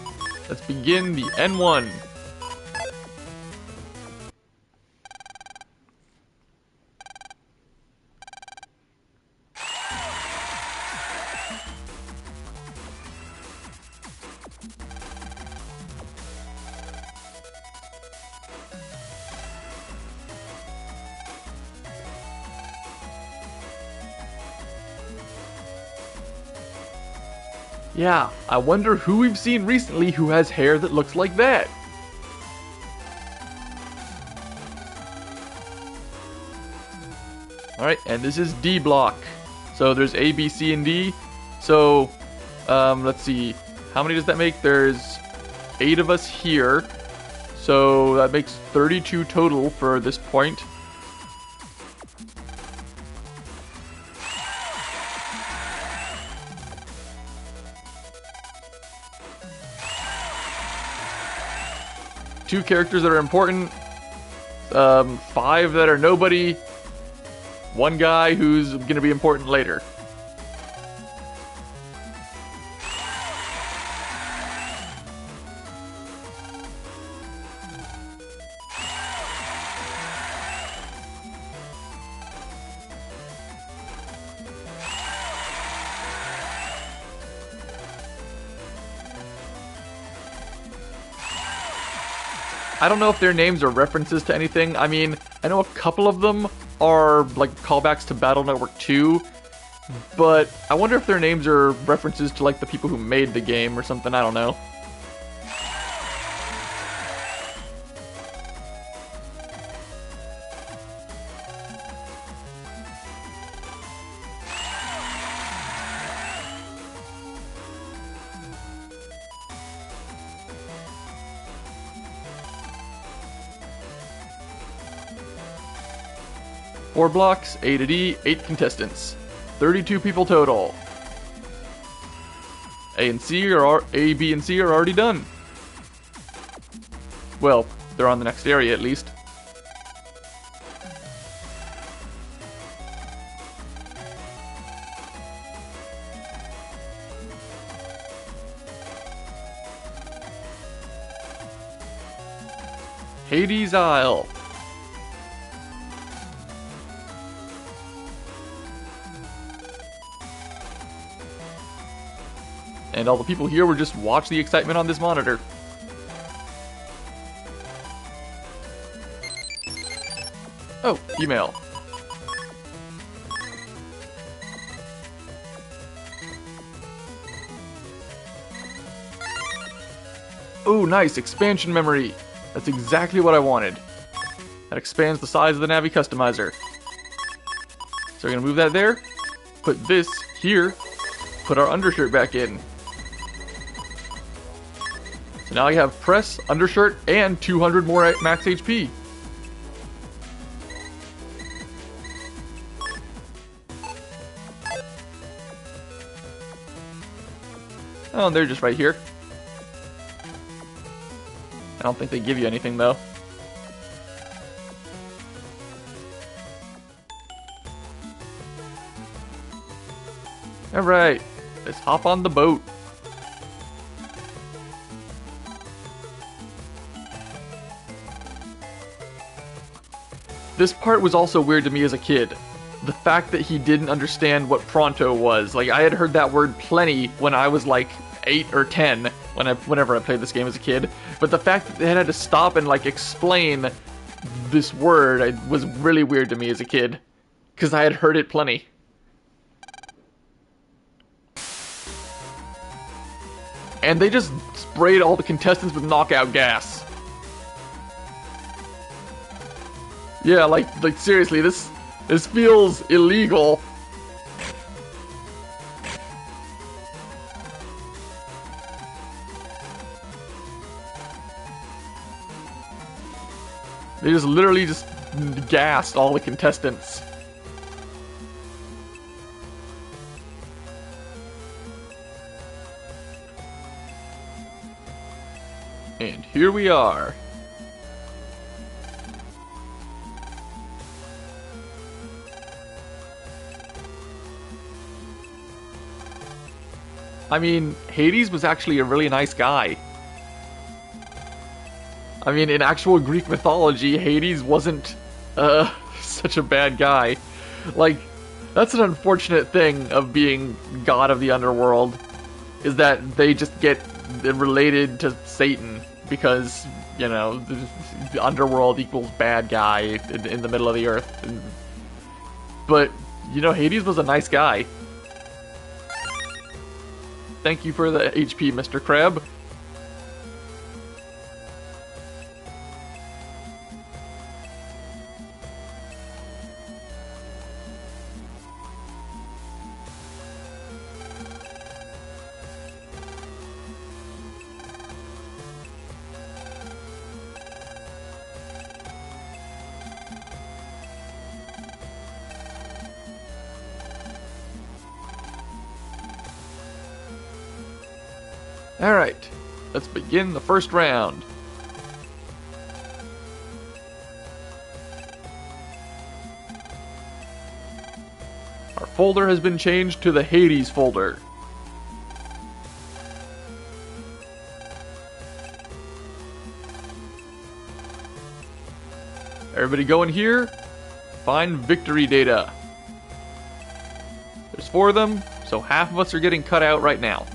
let's begin the N1. Yeah, I wonder who we've seen recently who has hair that looks like that. Alright, and this is D block. So there's A, B, C, and D. So, let's see. How many does that make? There's 8 of us here. So that makes 32 total for this point. Two characters that are important, 5 that are nobody, 1 guy who's gonna be important later. I don't know if their names are references to anything. I mean, I know a couple of them are like callbacks to Battle Network 2, but I wonder if their names are references to like the people who made the game or something. I don't know. Four blocks, A to D, 8 contestants. 32 people total. A, B, and C are already done. Well, they're on the next area at least. Hades Isle. And all the people here will just watch the excitement on this monitor. Oh, email. Oh, nice, expansion memory. That's exactly what I wanted. That expands the size of the Navi customizer. So we're gonna move that there, put this here, put our undershirt back in. So now I have press, undershirt, and 200 more max HP. Oh, they're just right here. I don't think they give you anything, though. Alright, let's hop on the boat. This part was also weird to me as a kid. The fact that he didn't understand what pronto was. Like, I had heard that word plenty when I was like 8 or 10, whenever I played this game as a kid. But the fact that they had to stop and like explain this word was really weird to me as a kid. Because I had heard it plenty. And they just sprayed all the contestants with knockout gas. Yeah, like seriously, this feels illegal. They just literally just gassed all the contestants. And here we are. I mean, Hades was actually a really nice guy. I mean, in actual Greek mythology, Hades wasn't such a bad guy. Like, that's an unfortunate thing of being god of the underworld, is that they just get related to Satan because, you know, the underworld equals bad guy in the middle of the earth. But, you know, Hades was a nice guy. Thank you for the HP, Mr. Crab. Alright, let's begin the first round. Our folder has been changed to the Hades folder. Everybody go in here, find victory data. There's 4 of them, so half of us are getting cut out right now.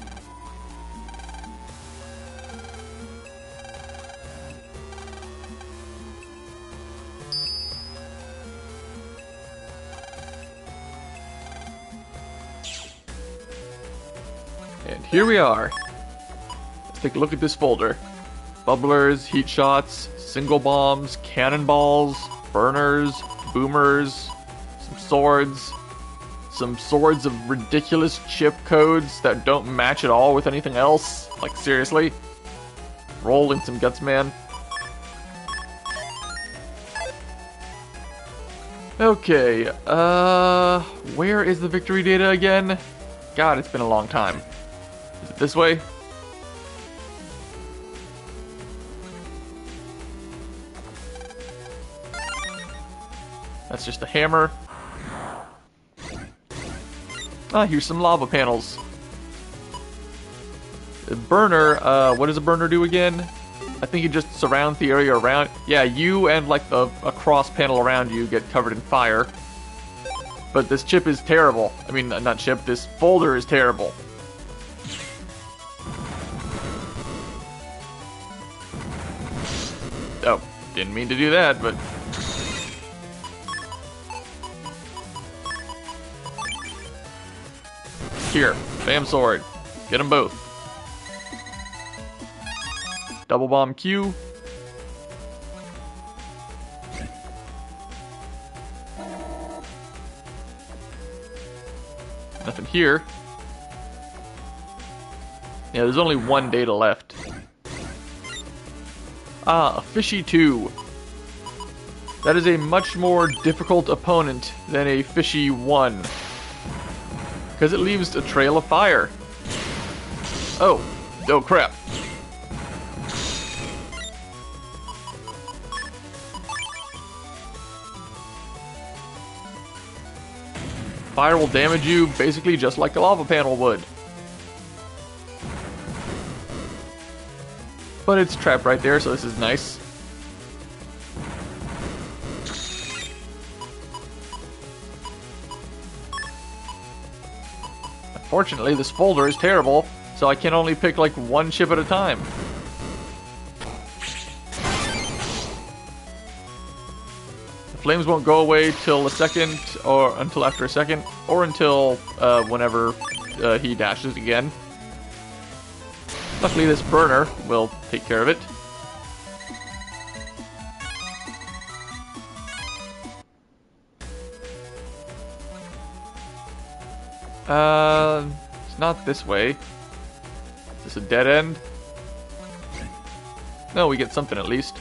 And here we are. Let's take a look at this folder. Bubblers, heat shots, single bombs, cannonballs, burners, boomers, some swords of ridiculous chip codes that don't match at all with anything else. Like, seriously? Roll in some guts, man. Okay, where is the victory data again? God, it's been a long time. Is it this way? That's just a hammer. Ah, here's some lava panels. A burner, what does a burner do again? I think it just surrounds the area around. Yeah, you and like a cross panel around you get covered in fire. But this chip is terrible. I mean, not chip, this folder is terrible. Oh, didn't mean to do that, but... Here, bam sword. Get them both. Double bomb Q. Nothing here. Yeah, there's only one data left. Ah, a fishy 2. That is a much more difficult opponent than a fishy 1. Because it leaves a trail of fire. Oh crap. Fire will damage you basically just like a lava panel would. But it's trapped right there, so this is nice. Unfortunately, this folder is terrible, so I can only pick like one chip at a time. The flames won't go away till a second, or until after a second, or until whenever he dashes again. Luckily, this burner will take care of it. It's not this way. Is this a dead end? No, we get something at least.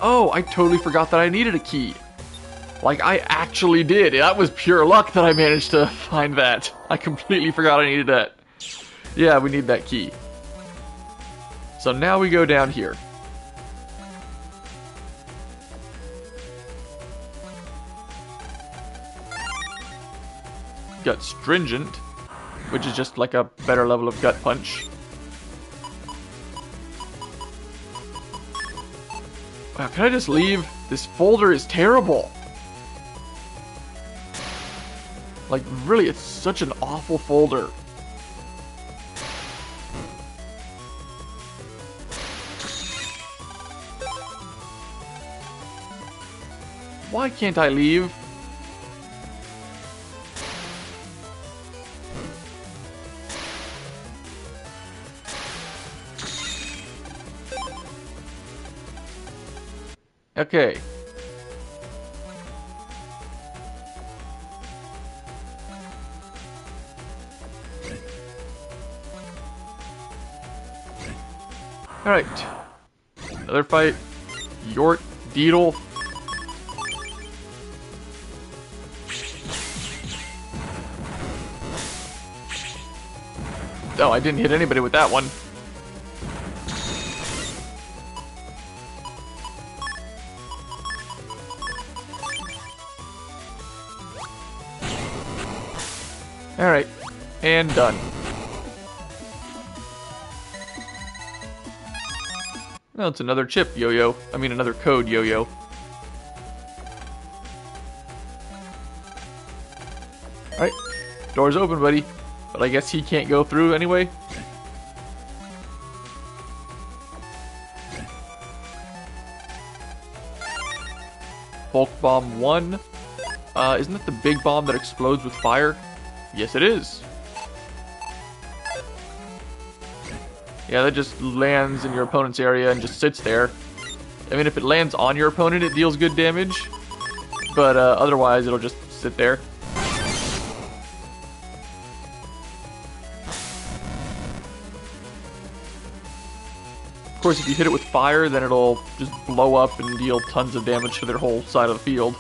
Oh, I totally forgot that I needed a key. Like, I actually did. That was pure luck that I managed to find that. I completely forgot I needed that. Yeah, we need that key. So now we go down here. Got Stringent, which is just like a better level of Gut Punch. Wow, can I just leave? This folder is terrible. Like, really, it's such an awful folder. Why can't I leave? Okay. Alright. Another fight. Yort, Deedle. Oh, I didn't hit anybody with that one. Alright, and done. Well, it's another chip, Yo-Yo. I mean, another code, Yo-Yo. Alright, door's open, buddy. But I guess he can't go through anyway. Bulk Bomb 1. Isn't that the big bomb that explodes with fire? Yes, it is. Yeah, that just lands in your opponent's area and just sits there. I mean, if it lands on your opponent, it deals good damage. But otherwise, it'll just sit there. Of course, if you hit it with fire, then it'll just blow up and deal tons of damage to their whole side of the field.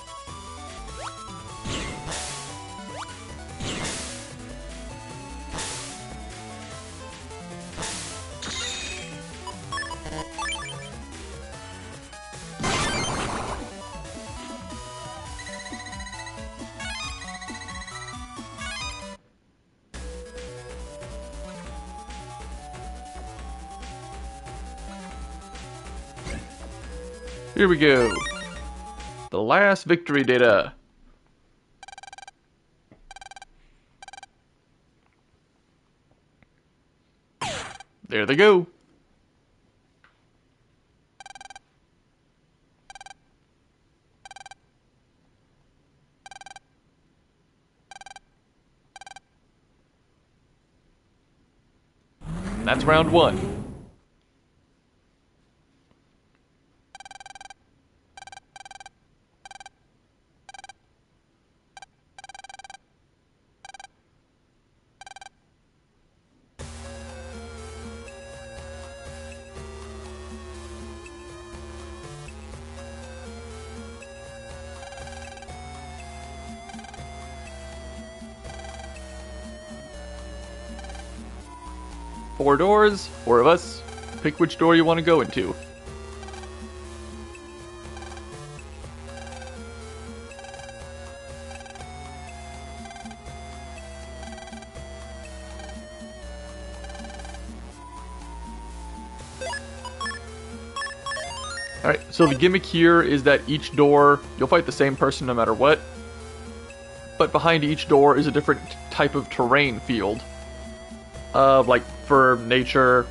Here we go. The last victory data. There they go. And that's round 1. 4 doors, 4 of us. Pick which door you want to go into. Alright, so the gimmick here is that each door, you'll fight the same person no matter what, but behind each door is a different type of terrain field. Like for nature,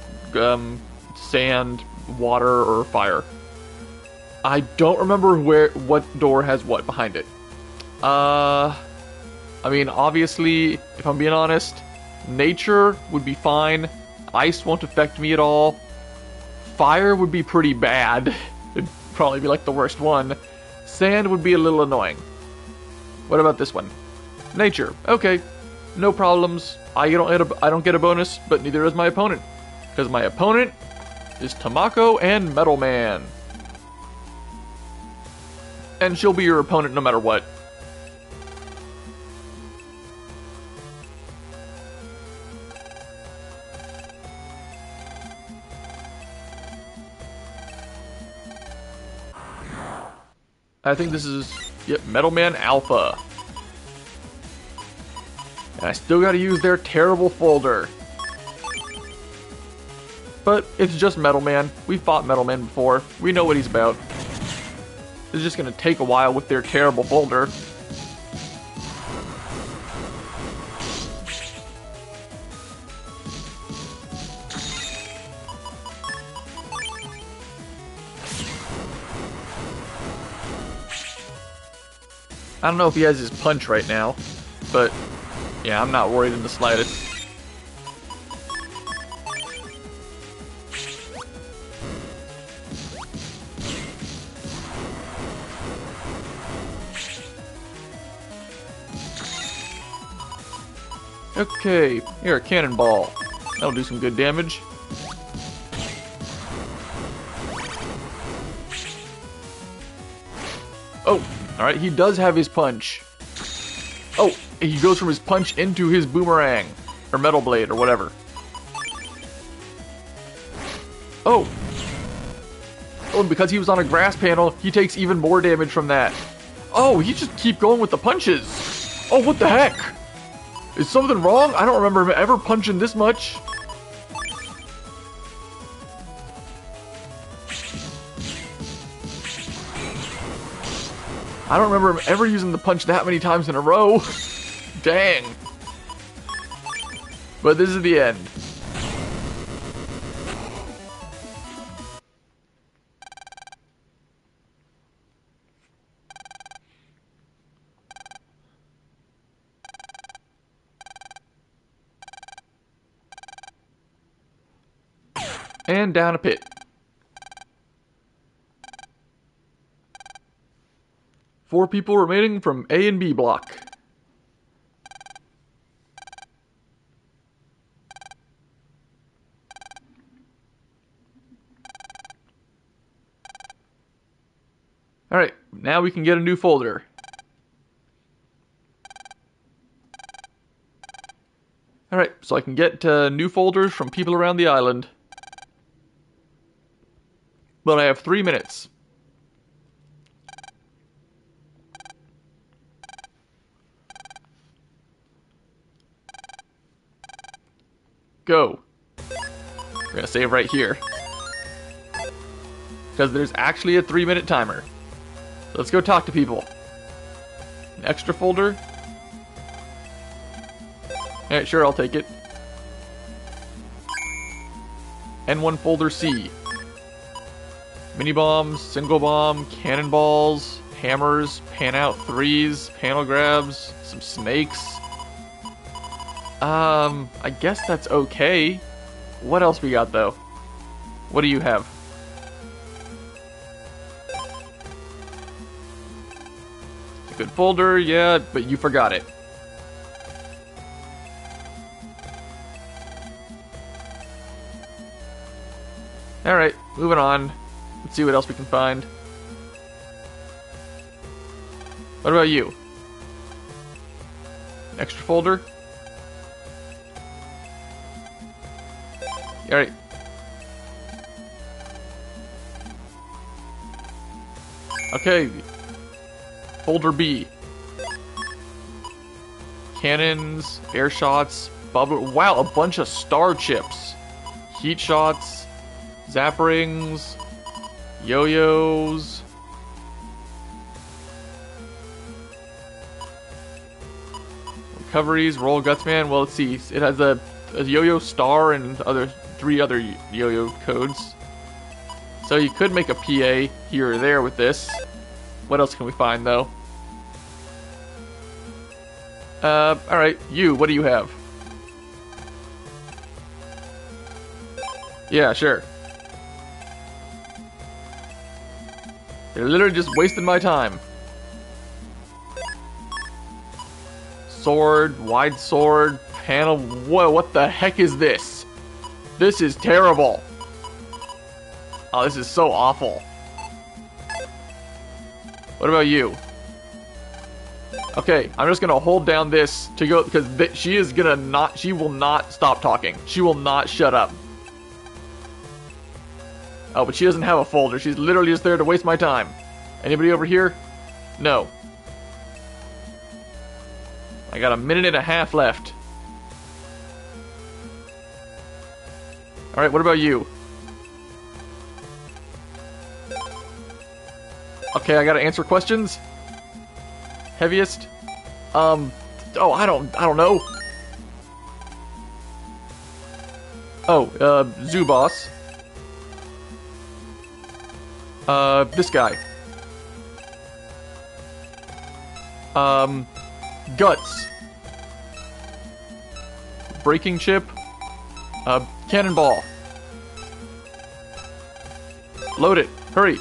sand, water, or fire. I don't remember what door has what behind it. I mean, obviously, if I'm being honest, nature would be fine. Ice won't affect me at all. Fire would be pretty bad. It'd probably be like the worst one. Sand would be a little annoying. What about this one? Nature. Okay, no problems. I don't get a bonus, but neither does my opponent, because my opponent is Tamako and BubbleMan, and she'll be your opponent no matter what. I think this is, yep, BubbleMan Alpha. And I still gotta use their terrible folder. But it's just BubbleMan. We've fought BubbleMan before. We know what he's about. It's just gonna take a while with their terrible folder. I don't know if he has his punch right now, but yeah, I'm not worried in the slightest. Okay, here, a cannonball. That'll do some good damage. Oh, alright, he does have his punch. Oh, he goes from his punch into his boomerang. Or metal blade, or whatever. Oh! Oh, and because he was on a grass panel, he takes even more damage from that. Oh, he just keep going with the punches! Oh, what the heck? Is something wrong? I don't remember him ever punching this much. I don't remember him ever using the punch that many times in a row. Dang. But this is the end. And down a pit. 4 people remaining from A and B block. Alright, now we can get a new folder. Alright, so I can get new folders from people around the island. But I have 3 minutes. Go. We're gonna save right here. Because there's actually a 3-minute timer. So let's go talk to people. An extra folder? Alright, sure, I'll take it. N1 folder C. Mini bombs, single bomb, cannonballs, hammers, pan out 3s, panel grabs, some snakes. I guess that's okay. What else we got, though? What do you have? A good folder, yeah, but you forgot it. Alright, moving on. Let's see what else we can find. What about you? Extra folder? Alright. Okay. Folder B. Cannons, air shots, bubble. Wow, a bunch of star chips. Heat shots, zap rings, yo-yos. Recoveries, roll Gutsman. Well, let's see. It has a yo-yo star and three other yo-yo codes. So you could make a PA here or there with this. What else can we find, though? Alright. What do you have? Yeah, sure. They're literally just wasting my time. Sword, wide sword, panel. Whoa, what the heck is this? This is terrible. Oh, this is so awful. What about you? Okay, I'm just gonna hold down this to go, because she will not stop talking. She will not shut up. Oh, but she doesn't have a folder. She's literally just there to waste my time. Anybody over here? No. I got a minute and a half left. Alright, what about you? Okay, I gotta answer questions. Heaviest? Oh, I don't know. Oh, Zoo Boss. This guy. Guts. Breaking chip. Cannonball. Load it. Hurry.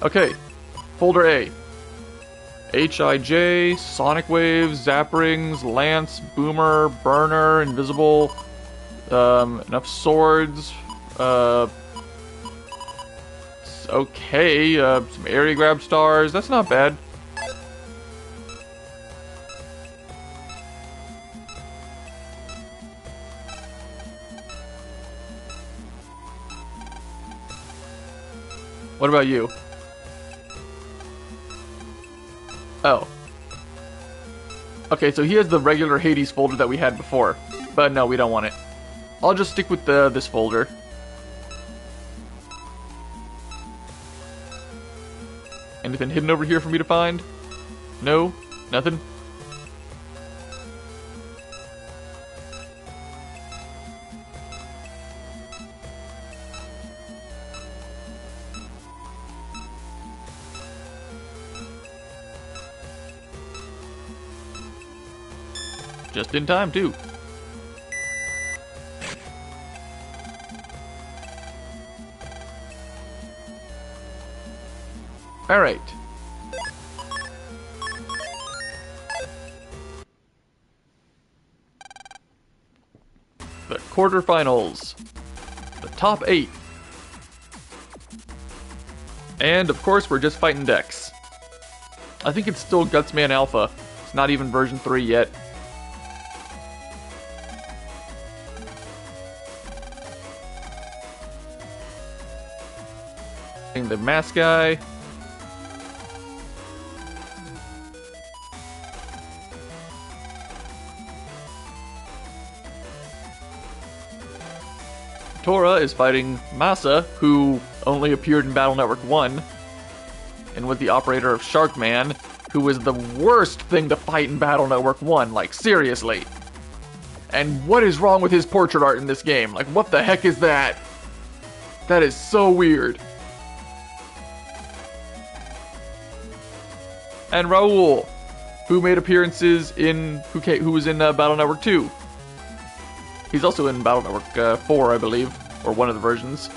Okay. Folder A. H.I.J., Sonic Waves, Zap Rings, Lance, Boomer, Burner, Invisible, enough swords, okay, some area grab stars, that's not bad. What about you? Oh. Okay, so he has the regular Hades folder that we had before. But no, we don't want it. I'll just stick with this folder. Anything hidden over here for me to find? No? Nothing? Just in time, too. Alright. The quarterfinals. The top 8. And, of course, we're just fighting decks. I think it's still Gutsman Alpha. It's not even version 3 yet. The mask guy. Tora is fighting Masa, who only appeared in Battle Network 1, and was the operator of Sharkman, who was the worst thing to fight in Battle Network 1, like, seriously. And what is wrong with his portrait art in this game? Like, what the heck is that? That is so weird. And Raul, who made appearances in, who was in Battle Network 2. He's also in Battle Network 4, I believe, or one of the versions.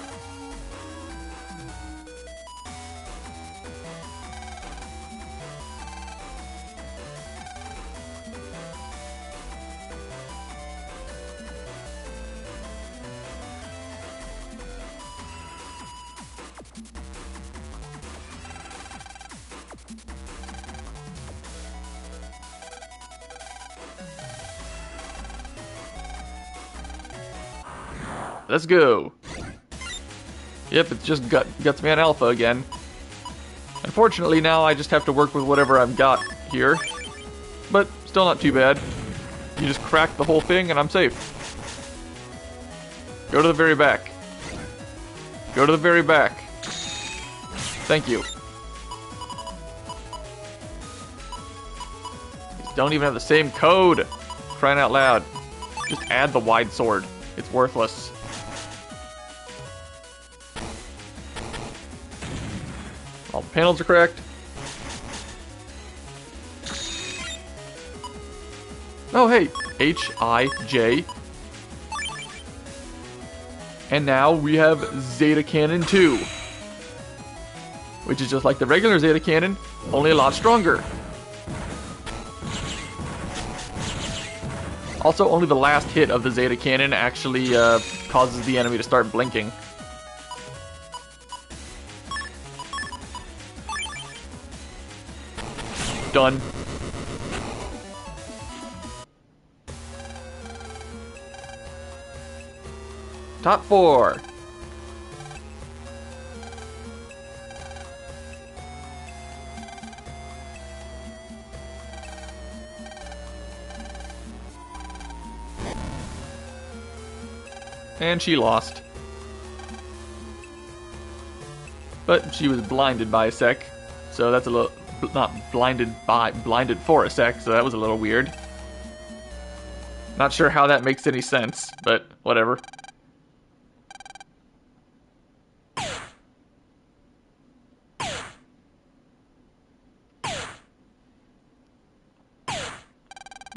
Let's go. Yep, it's just Gutsman Alpha again. Unfortunately, now I just have to work with whatever I've got here. But still not too bad. You just crack the whole thing and I'm safe. Go to the very back. Go to the very back. Thank you. These don't even have the same code. Crying out loud. Just add the wide sword. It's worthless. All the panels are cracked. Oh, hey. H-I-J. And now we have Zeta Cannon 2. Which is just like the regular Zeta Cannon, only a lot stronger. Also, only the last hit of the Zeta Cannon actually causes the enemy to start blinking. Done. Top 4. And she lost. But she was blinded by a sec, so that's a little... not blinded by... blinded for a sec, so that was a little weird. Not sure how that makes any sense, but whatever.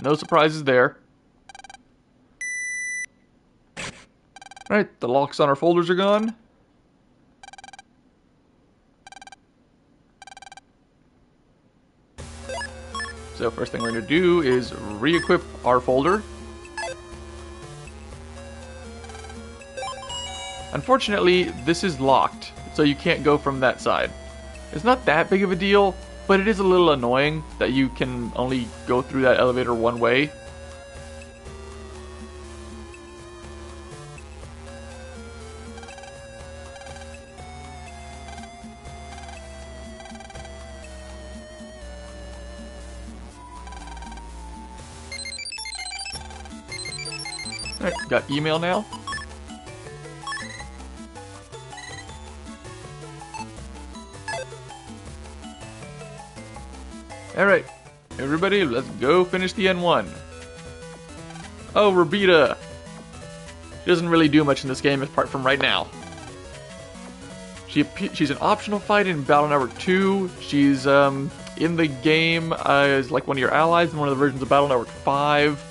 No surprises there. Alright, the locks on our folders are gone. So first thing we're going to do is re-equip our folder. Unfortunately, this is locked, so you can't go from that side. It's not that big of a deal, but it is a little annoying that you can only go through that elevator one way. Alright, got email now. Alright, everybody, let's go finish the N1. Oh, Rabita! She doesn't really do much in this game apart from right now. She's an optional fight in Battle Network 2. She's in the game as like one of your allies in one of the versions of Battle Network 5.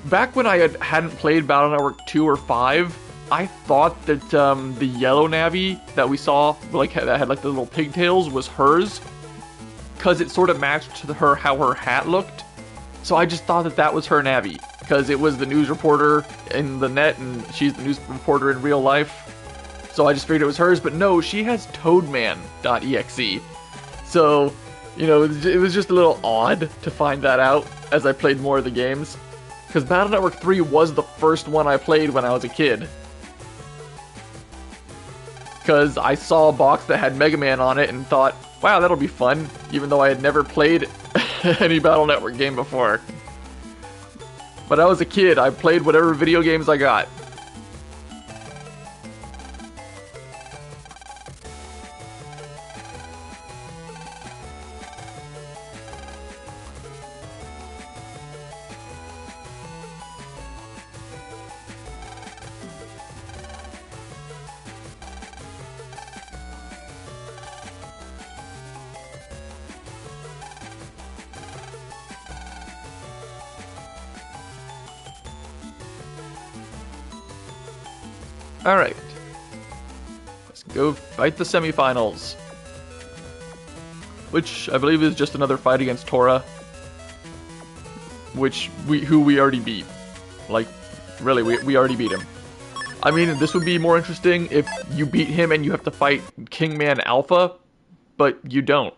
Back when I hadn't played Battle Network 2 or 5, I thought that the yellow Navi that we saw, like that had like the little pigtails, was hers, because it sort of matched to her how her hat looked. So I just thought that that was her Navi, because it was the news reporter in the net and she's the news reporter in real life. So I just figured it was hers, but no, she has Toadman.exe. So, you know, it was just a little odd to find that out as I played more of the games. Because Battle Network 3 was the first one I played when I was a kid. Because I saw a box that had Mega Man on it and thought, wow, that'll be fun, even though I had never played any Battle Network game before. But I was a kid, I played whatever video games I got. Alright. Let's go fight the semifinals. Which I believe is just another fight against Tora. Who we already beat. Like, really, we already beat him. I mean, this would be more interesting if you beat him and you have to fight Kingman Alpha, but you don't.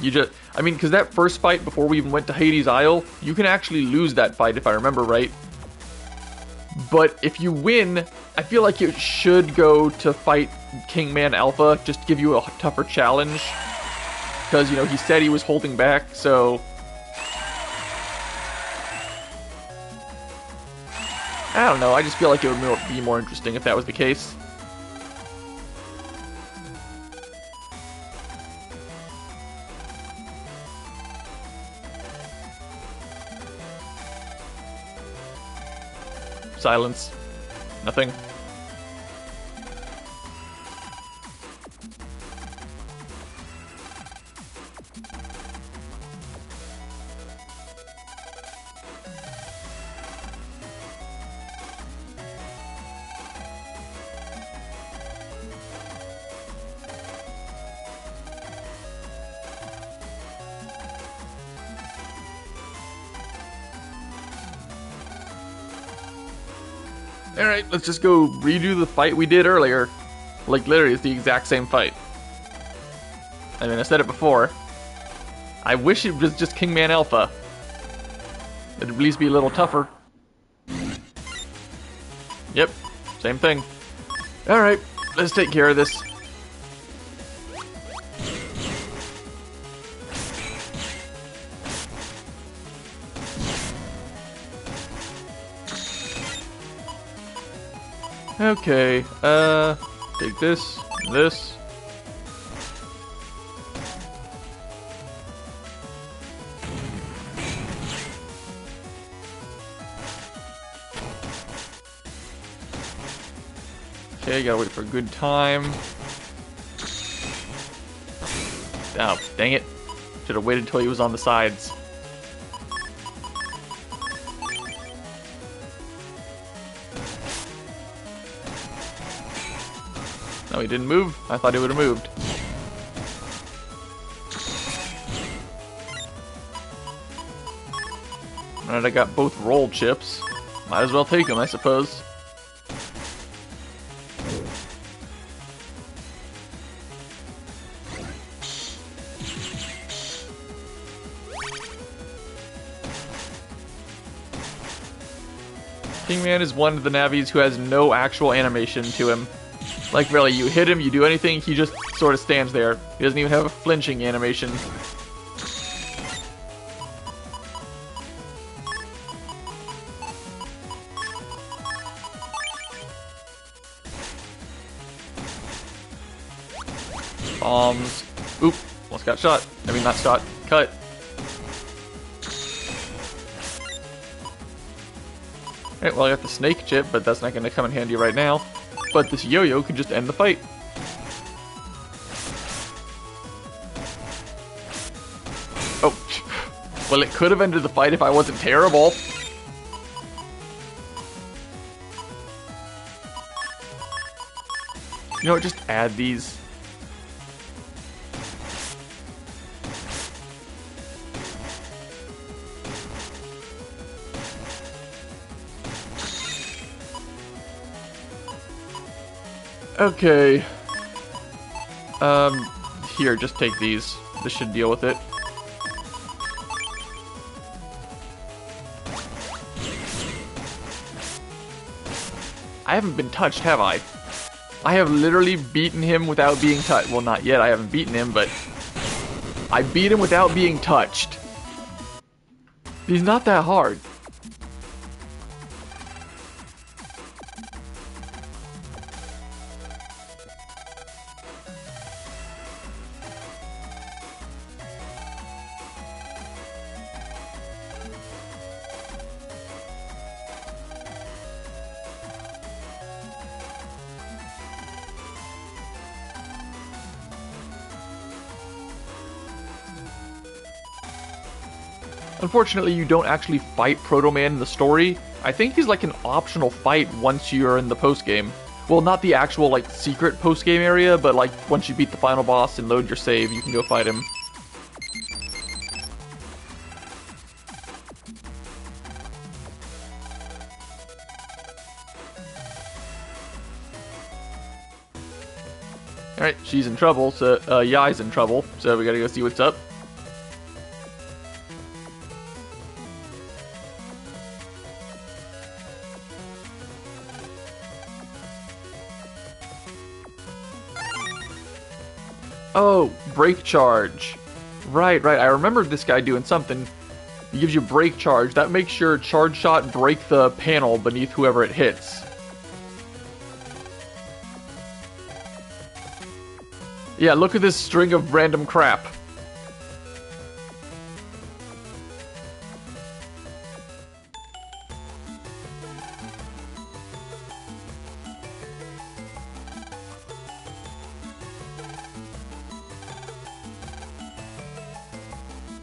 You just, I mean, because that first fight before we even went to Hades Isle, you can actually lose that fight if I remember right. But if you win, I feel like you should go to fight Kingman Alpha, just to give you a tougher challenge. Because, you know, he said he was holding back, so... I don't know, I just feel like it would be more interesting if that was the case. Silence. Nothing. Alright, let's just go redo the fight we did earlier. Like, literally, it's the exact same fight. I mean, I said it before. I wish it was just Kingman Alpha. It'd at least be a little tougher. Yep, same thing. Alright, let's take care of this. Okay, take this, this. Okay, gotta wait for a good time. Oh, dang it. Should have waited until he was on the sides. No, he didn't move. I thought he would have moved. Alright, I got both roll chips. Might as well take them, I suppose. Kingman is one of the Navis who has no actual animation to him. Like, really, you hit him, you do anything, he just sort of stands there. He doesn't even have a flinching animation. Bombs. Oop, almost got shot. I mean, not shot, cut. Alright, well, I got the snake chip, but that's not going to come in handy right now. But this yo-yo could just end the fight. Oh, well, it could have ended the fight if I wasn't terrible. You know what, just add these. Okay. Here, just take these. This should deal with it. I haven't been touched, have I? I have literally beaten him without being touched. Well, not yet, I haven't beaten him, but... I beat him without being touched. He's not that hard. Unfortunately, you don't actually fight Proto-Man in the story. I think he's like an optional fight once you're in the post-game. Well, not the actual, like, secret post-game area, but, like, once you beat the final boss and load your save, you can go fight him. Alright, she's in trouble, so, Yai's in trouble, so we gotta go see what's up. Oh, break charge. Right, right. I remember this guy doing something. He gives you break charge. That makes your charge shot break the panel beneath whoever it hits. Yeah, look at this string of random crap.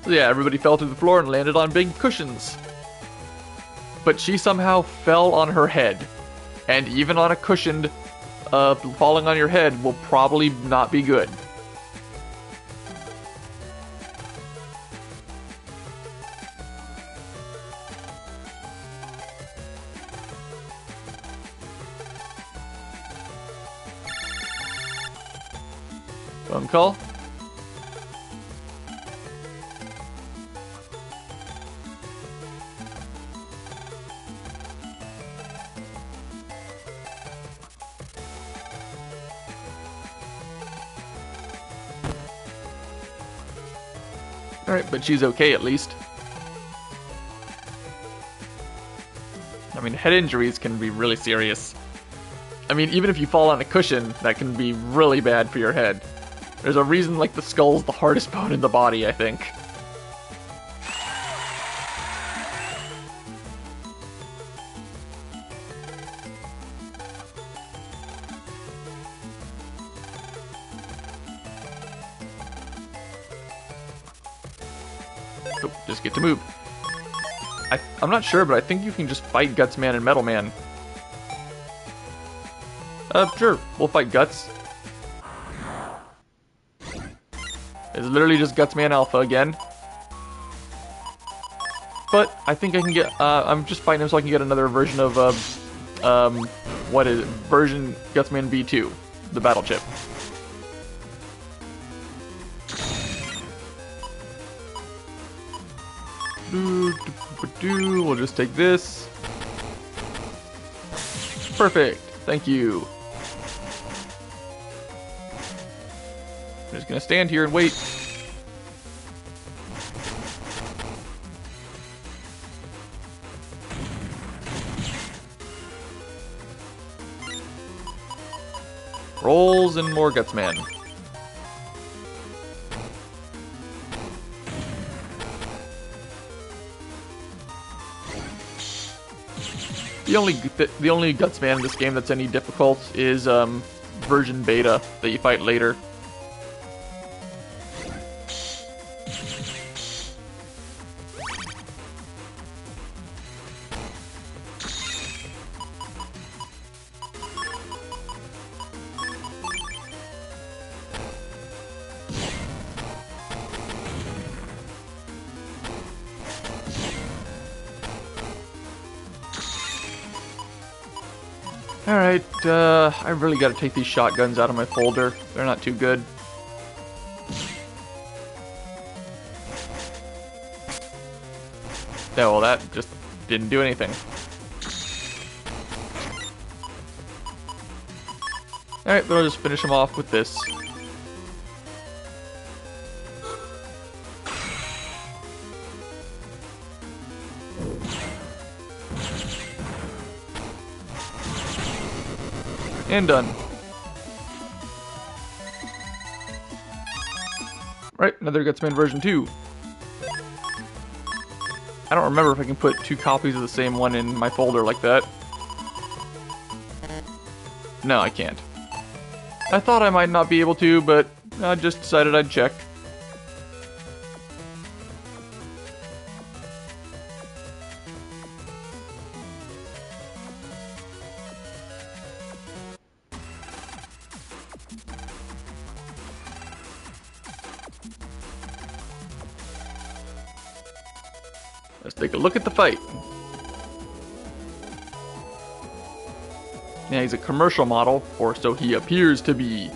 So yeah, everybody fell to the floor and landed on big cushions. But she somehow fell on her head. And even on a cushioned, falling on your head will probably not be good. Phone call. Alright, but she's okay at least. I mean, head injuries can be really serious. I mean, even if you fall on a cushion, that can be really bad for your head. There's a reason, like, the skull's the hardest bone in the body, I think. Oh, just get to move. I'm not sure, but I think you can just fight Gutsman and Metalman. Sure, we'll fight Guts. It's literally just Gutsman Alpha again. But I think I can get, I'm just fighting him so I can get another version of, what is it? Version Gutsman V2, the battle chip. We'll just take this. Perfect. Thank you. I'm just gonna stand here and wait. Rolls and more Gutsman. The only Gutsman in this game that's any difficult is version beta that you fight later. Alright, I really gotta take these shotguns out of my folder. They're not too good. Yeah, well, that just didn't do anything. Alright, but I'll just finish him off with this. And done. Right, another Gutsman version 2. I don't remember if I can put 2 copies of the same one in my folder like that. No, I can't. I thought I might not be able to, but I just decided I'd check. Let's take a look at the fight. Yeah, he's a commercial model, or so he appears to be.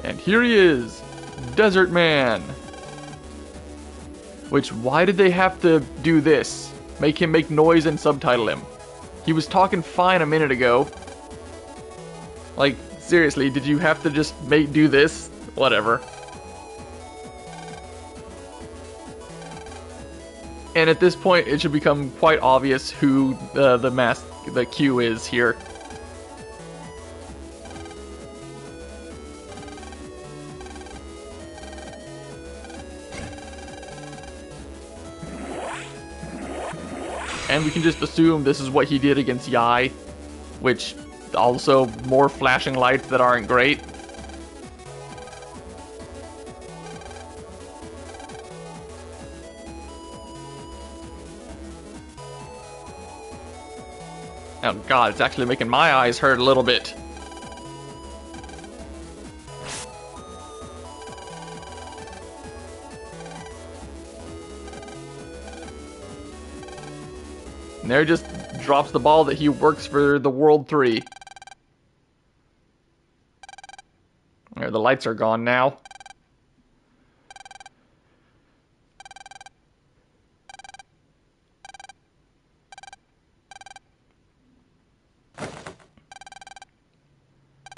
And here he is, DesertMan. Which, why did they have to do this? Make him make noise and subtitle him. He was talking fine a minute ago. Like, seriously, did you have to just do this? Whatever. And at this point, it should become quite obvious who the Q is here. And we can just assume this is what he did against Yai, which also more flashing lights that aren't great. Oh god, it's actually making my eyes hurt a little bit. And there just drops the ball that he works for the World 3. There, the lights are gone now.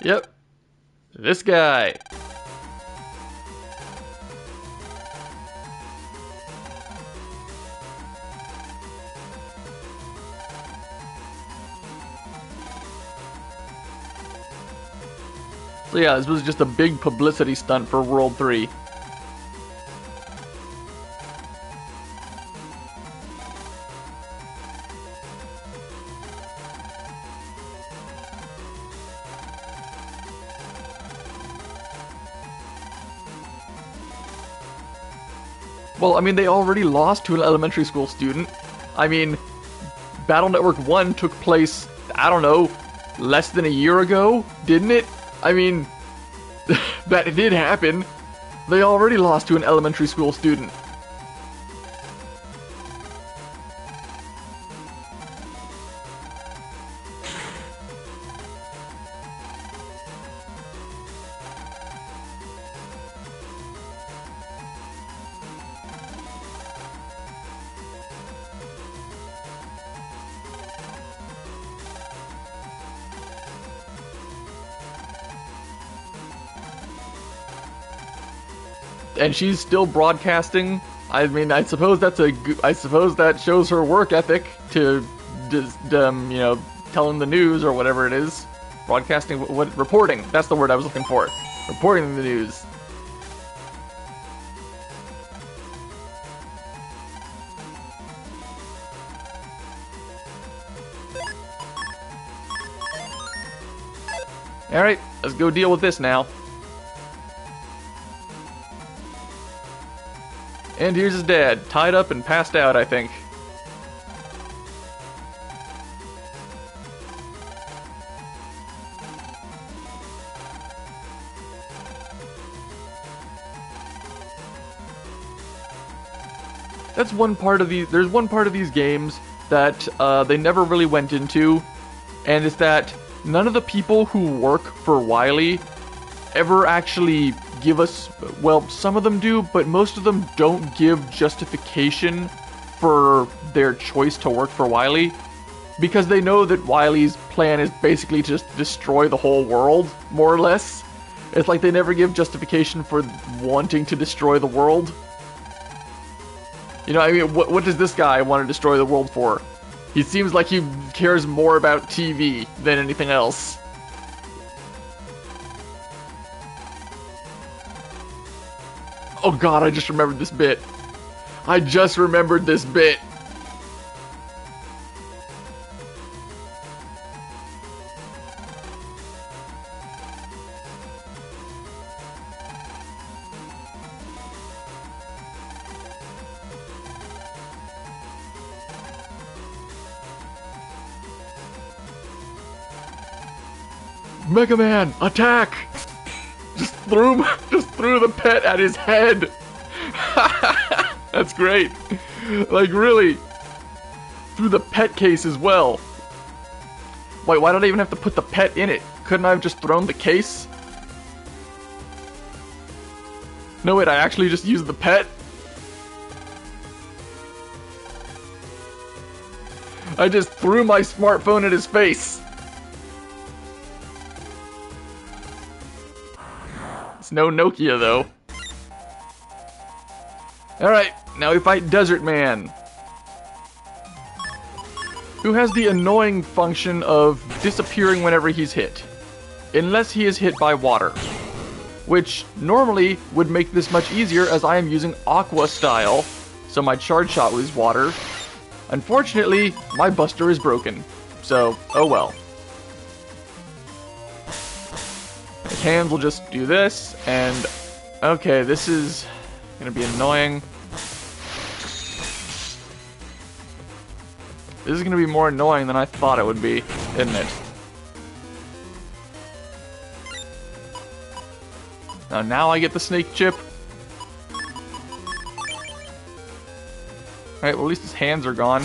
Yep. This guy. So yeah, this was just a big publicity stunt for World 3. Well, I mean, they already lost to an elementary school student. I mean, Battle Network 1 took place, I don't know, less than a year ago, didn't it? I mean, that did happen. They already lost to an elementary school student. And she's still broadcasting. I mean, I suppose that shows her work ethic to just, you know, telling the news or whatever it is. Broadcasting, reporting. That's the word I was looking for. Reporting the news. Alright, let's go deal with this now. And here's his dad, tied up and passed out, I think. That's one part of these. There's one part of these games that they never really went into, and it's that none of the people who work for Wily ever actually give us, well, some of them do, but most of them don't give justification for their choice to work for Wily, because they know that Wily's plan is basically to just destroy the whole world, more or less. It's like they never give justification for wanting to destroy the world. You know, I mean, what does this guy want to destroy the world for? He seems like he cares more about TV than anything else. Oh god, I just remembered this bit. I just remembered this bit. Mega Man, attack! Just threw the pet at his head. That's great. Like, really. Threw the pet case as well. Wait, why did I even have to put the pet in it? Couldn't I have just thrown the case? No, wait, I actually just used the pet? I just threw my smartphone at his face. It's no Nokia, though. Alright, now we fight DesertMan, who has the annoying function of disappearing whenever he's hit, unless he is hit by water, which normally would make this much easier as I am using Aqua style, so my charge shot was water. Unfortunately, my buster is broken, so oh well. His hands will just do this, and okay, this is gonna be annoying. This is gonna be more annoying than I thought it would be, isn't it? Now I get the snake chip. Alright, well at least his hands are gone.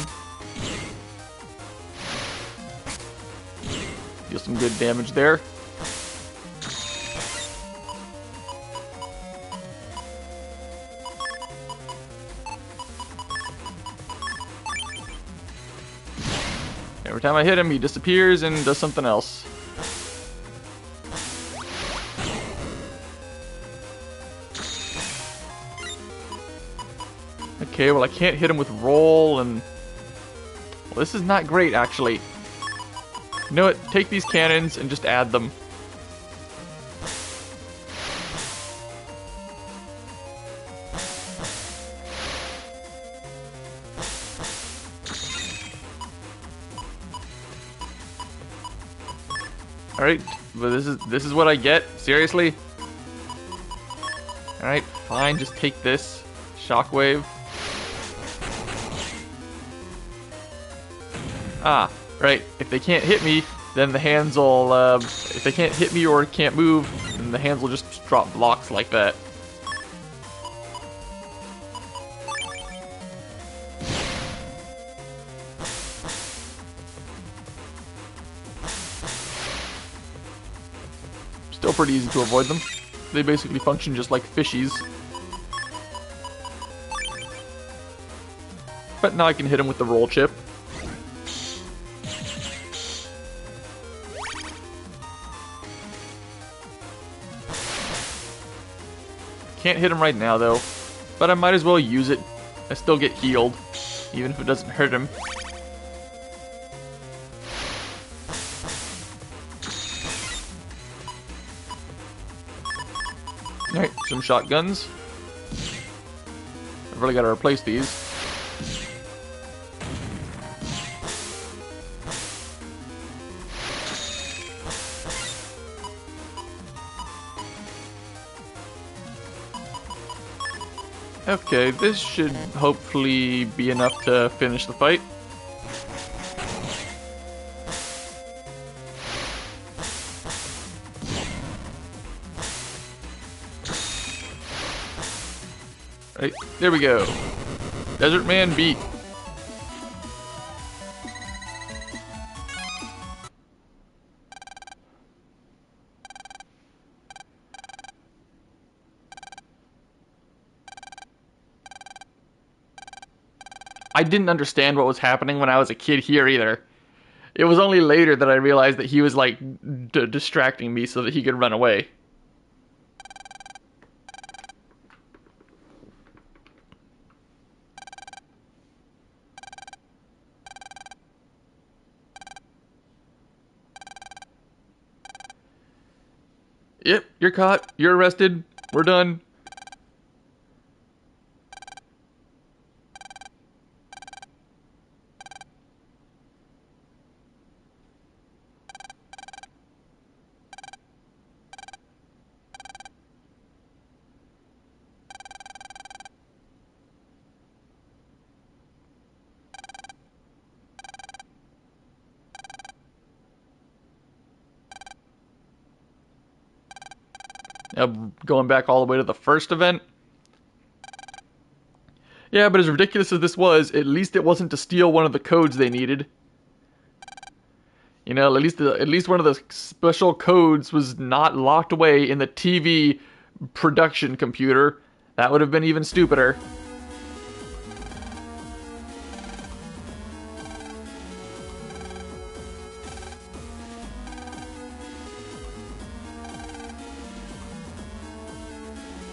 Deal some good damage there. Every time I hit him, he disappears and does something else. Okay, well I can't hit him with roll, and well, this is not great actually. You know what? Take these cannons and just add them. Alright, but this is what I get? Seriously? Alright, fine, just take this. Shockwave. Ah, right. If they can't hit me, then the hands will, if they can't hit me or can't move, then the hands will just drop blocks like that. Still pretty easy to avoid them. They basically function just like fishies. But now I can hit him with the roll chip. Can't hit him right now though, but I might as well use it. I still get healed, even if it doesn't hurt him. Alright, some shotguns. I've really got to replace these. Okay, this should hopefully be enough to finish the fight. Right, there we go. DesertMan beat. I didn't understand what was happening when I was a kid here either. It was only later that I realized that he was like distracting me so that he could run away. Yep, you're caught. You're arrested. We're done. Going back all the way to the first event. Yeah, but as ridiculous as this was, at least it wasn't to steal one of the codes they needed. You know, at least one of the special codes was not locked away in the TV production computer. That would have been even stupider.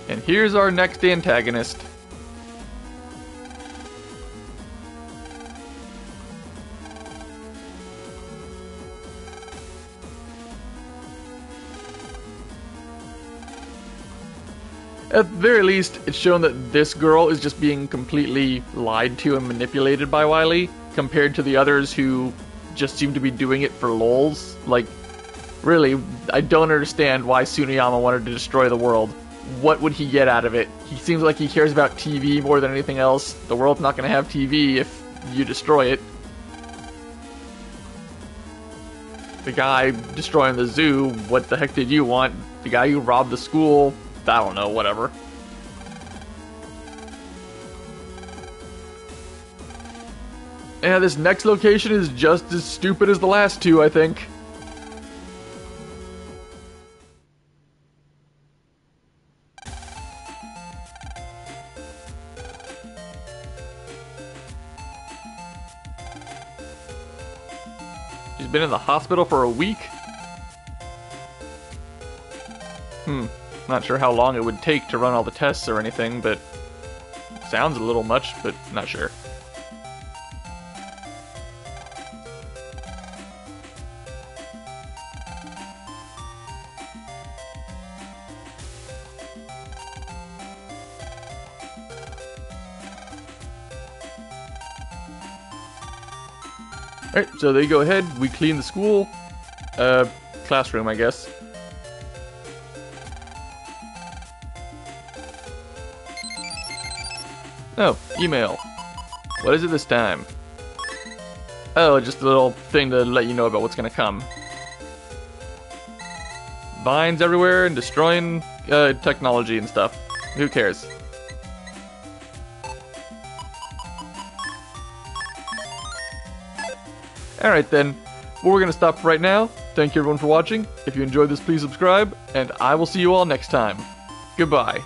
And here's our next antagonist. At the very least, it's shown that this girl is just being completely lied to and manipulated by Wily, compared to the others who just seem to be doing it for lols. Like, really, I don't understand why Tsuneyama wanted to destroy the world. What would he get out of it? He seems like he cares about TV more than anything else. The world's not going to have TV if you destroy it. The guy destroying the zoo, what the heck did you want? The guy who robbed the school, I don't know, whatever. Yeah, this next location is just as stupid as the last two, I think. She's been in the hospital for a week? Not sure how long it would take to run all the tests or anything, but sounds a little much, but not sure. Alright, so there you go ahead. We clean the school. Classroom, I guess. Oh, email. What is it this time? Oh, just a little thing to let you know about what's gonna come. Vines everywhere and destroying technology and stuff. Who cares? Alright then, well, we're gonna stop right now. Thank you everyone for watching. If you enjoyed this, please subscribe, and I will see you all next time. Goodbye.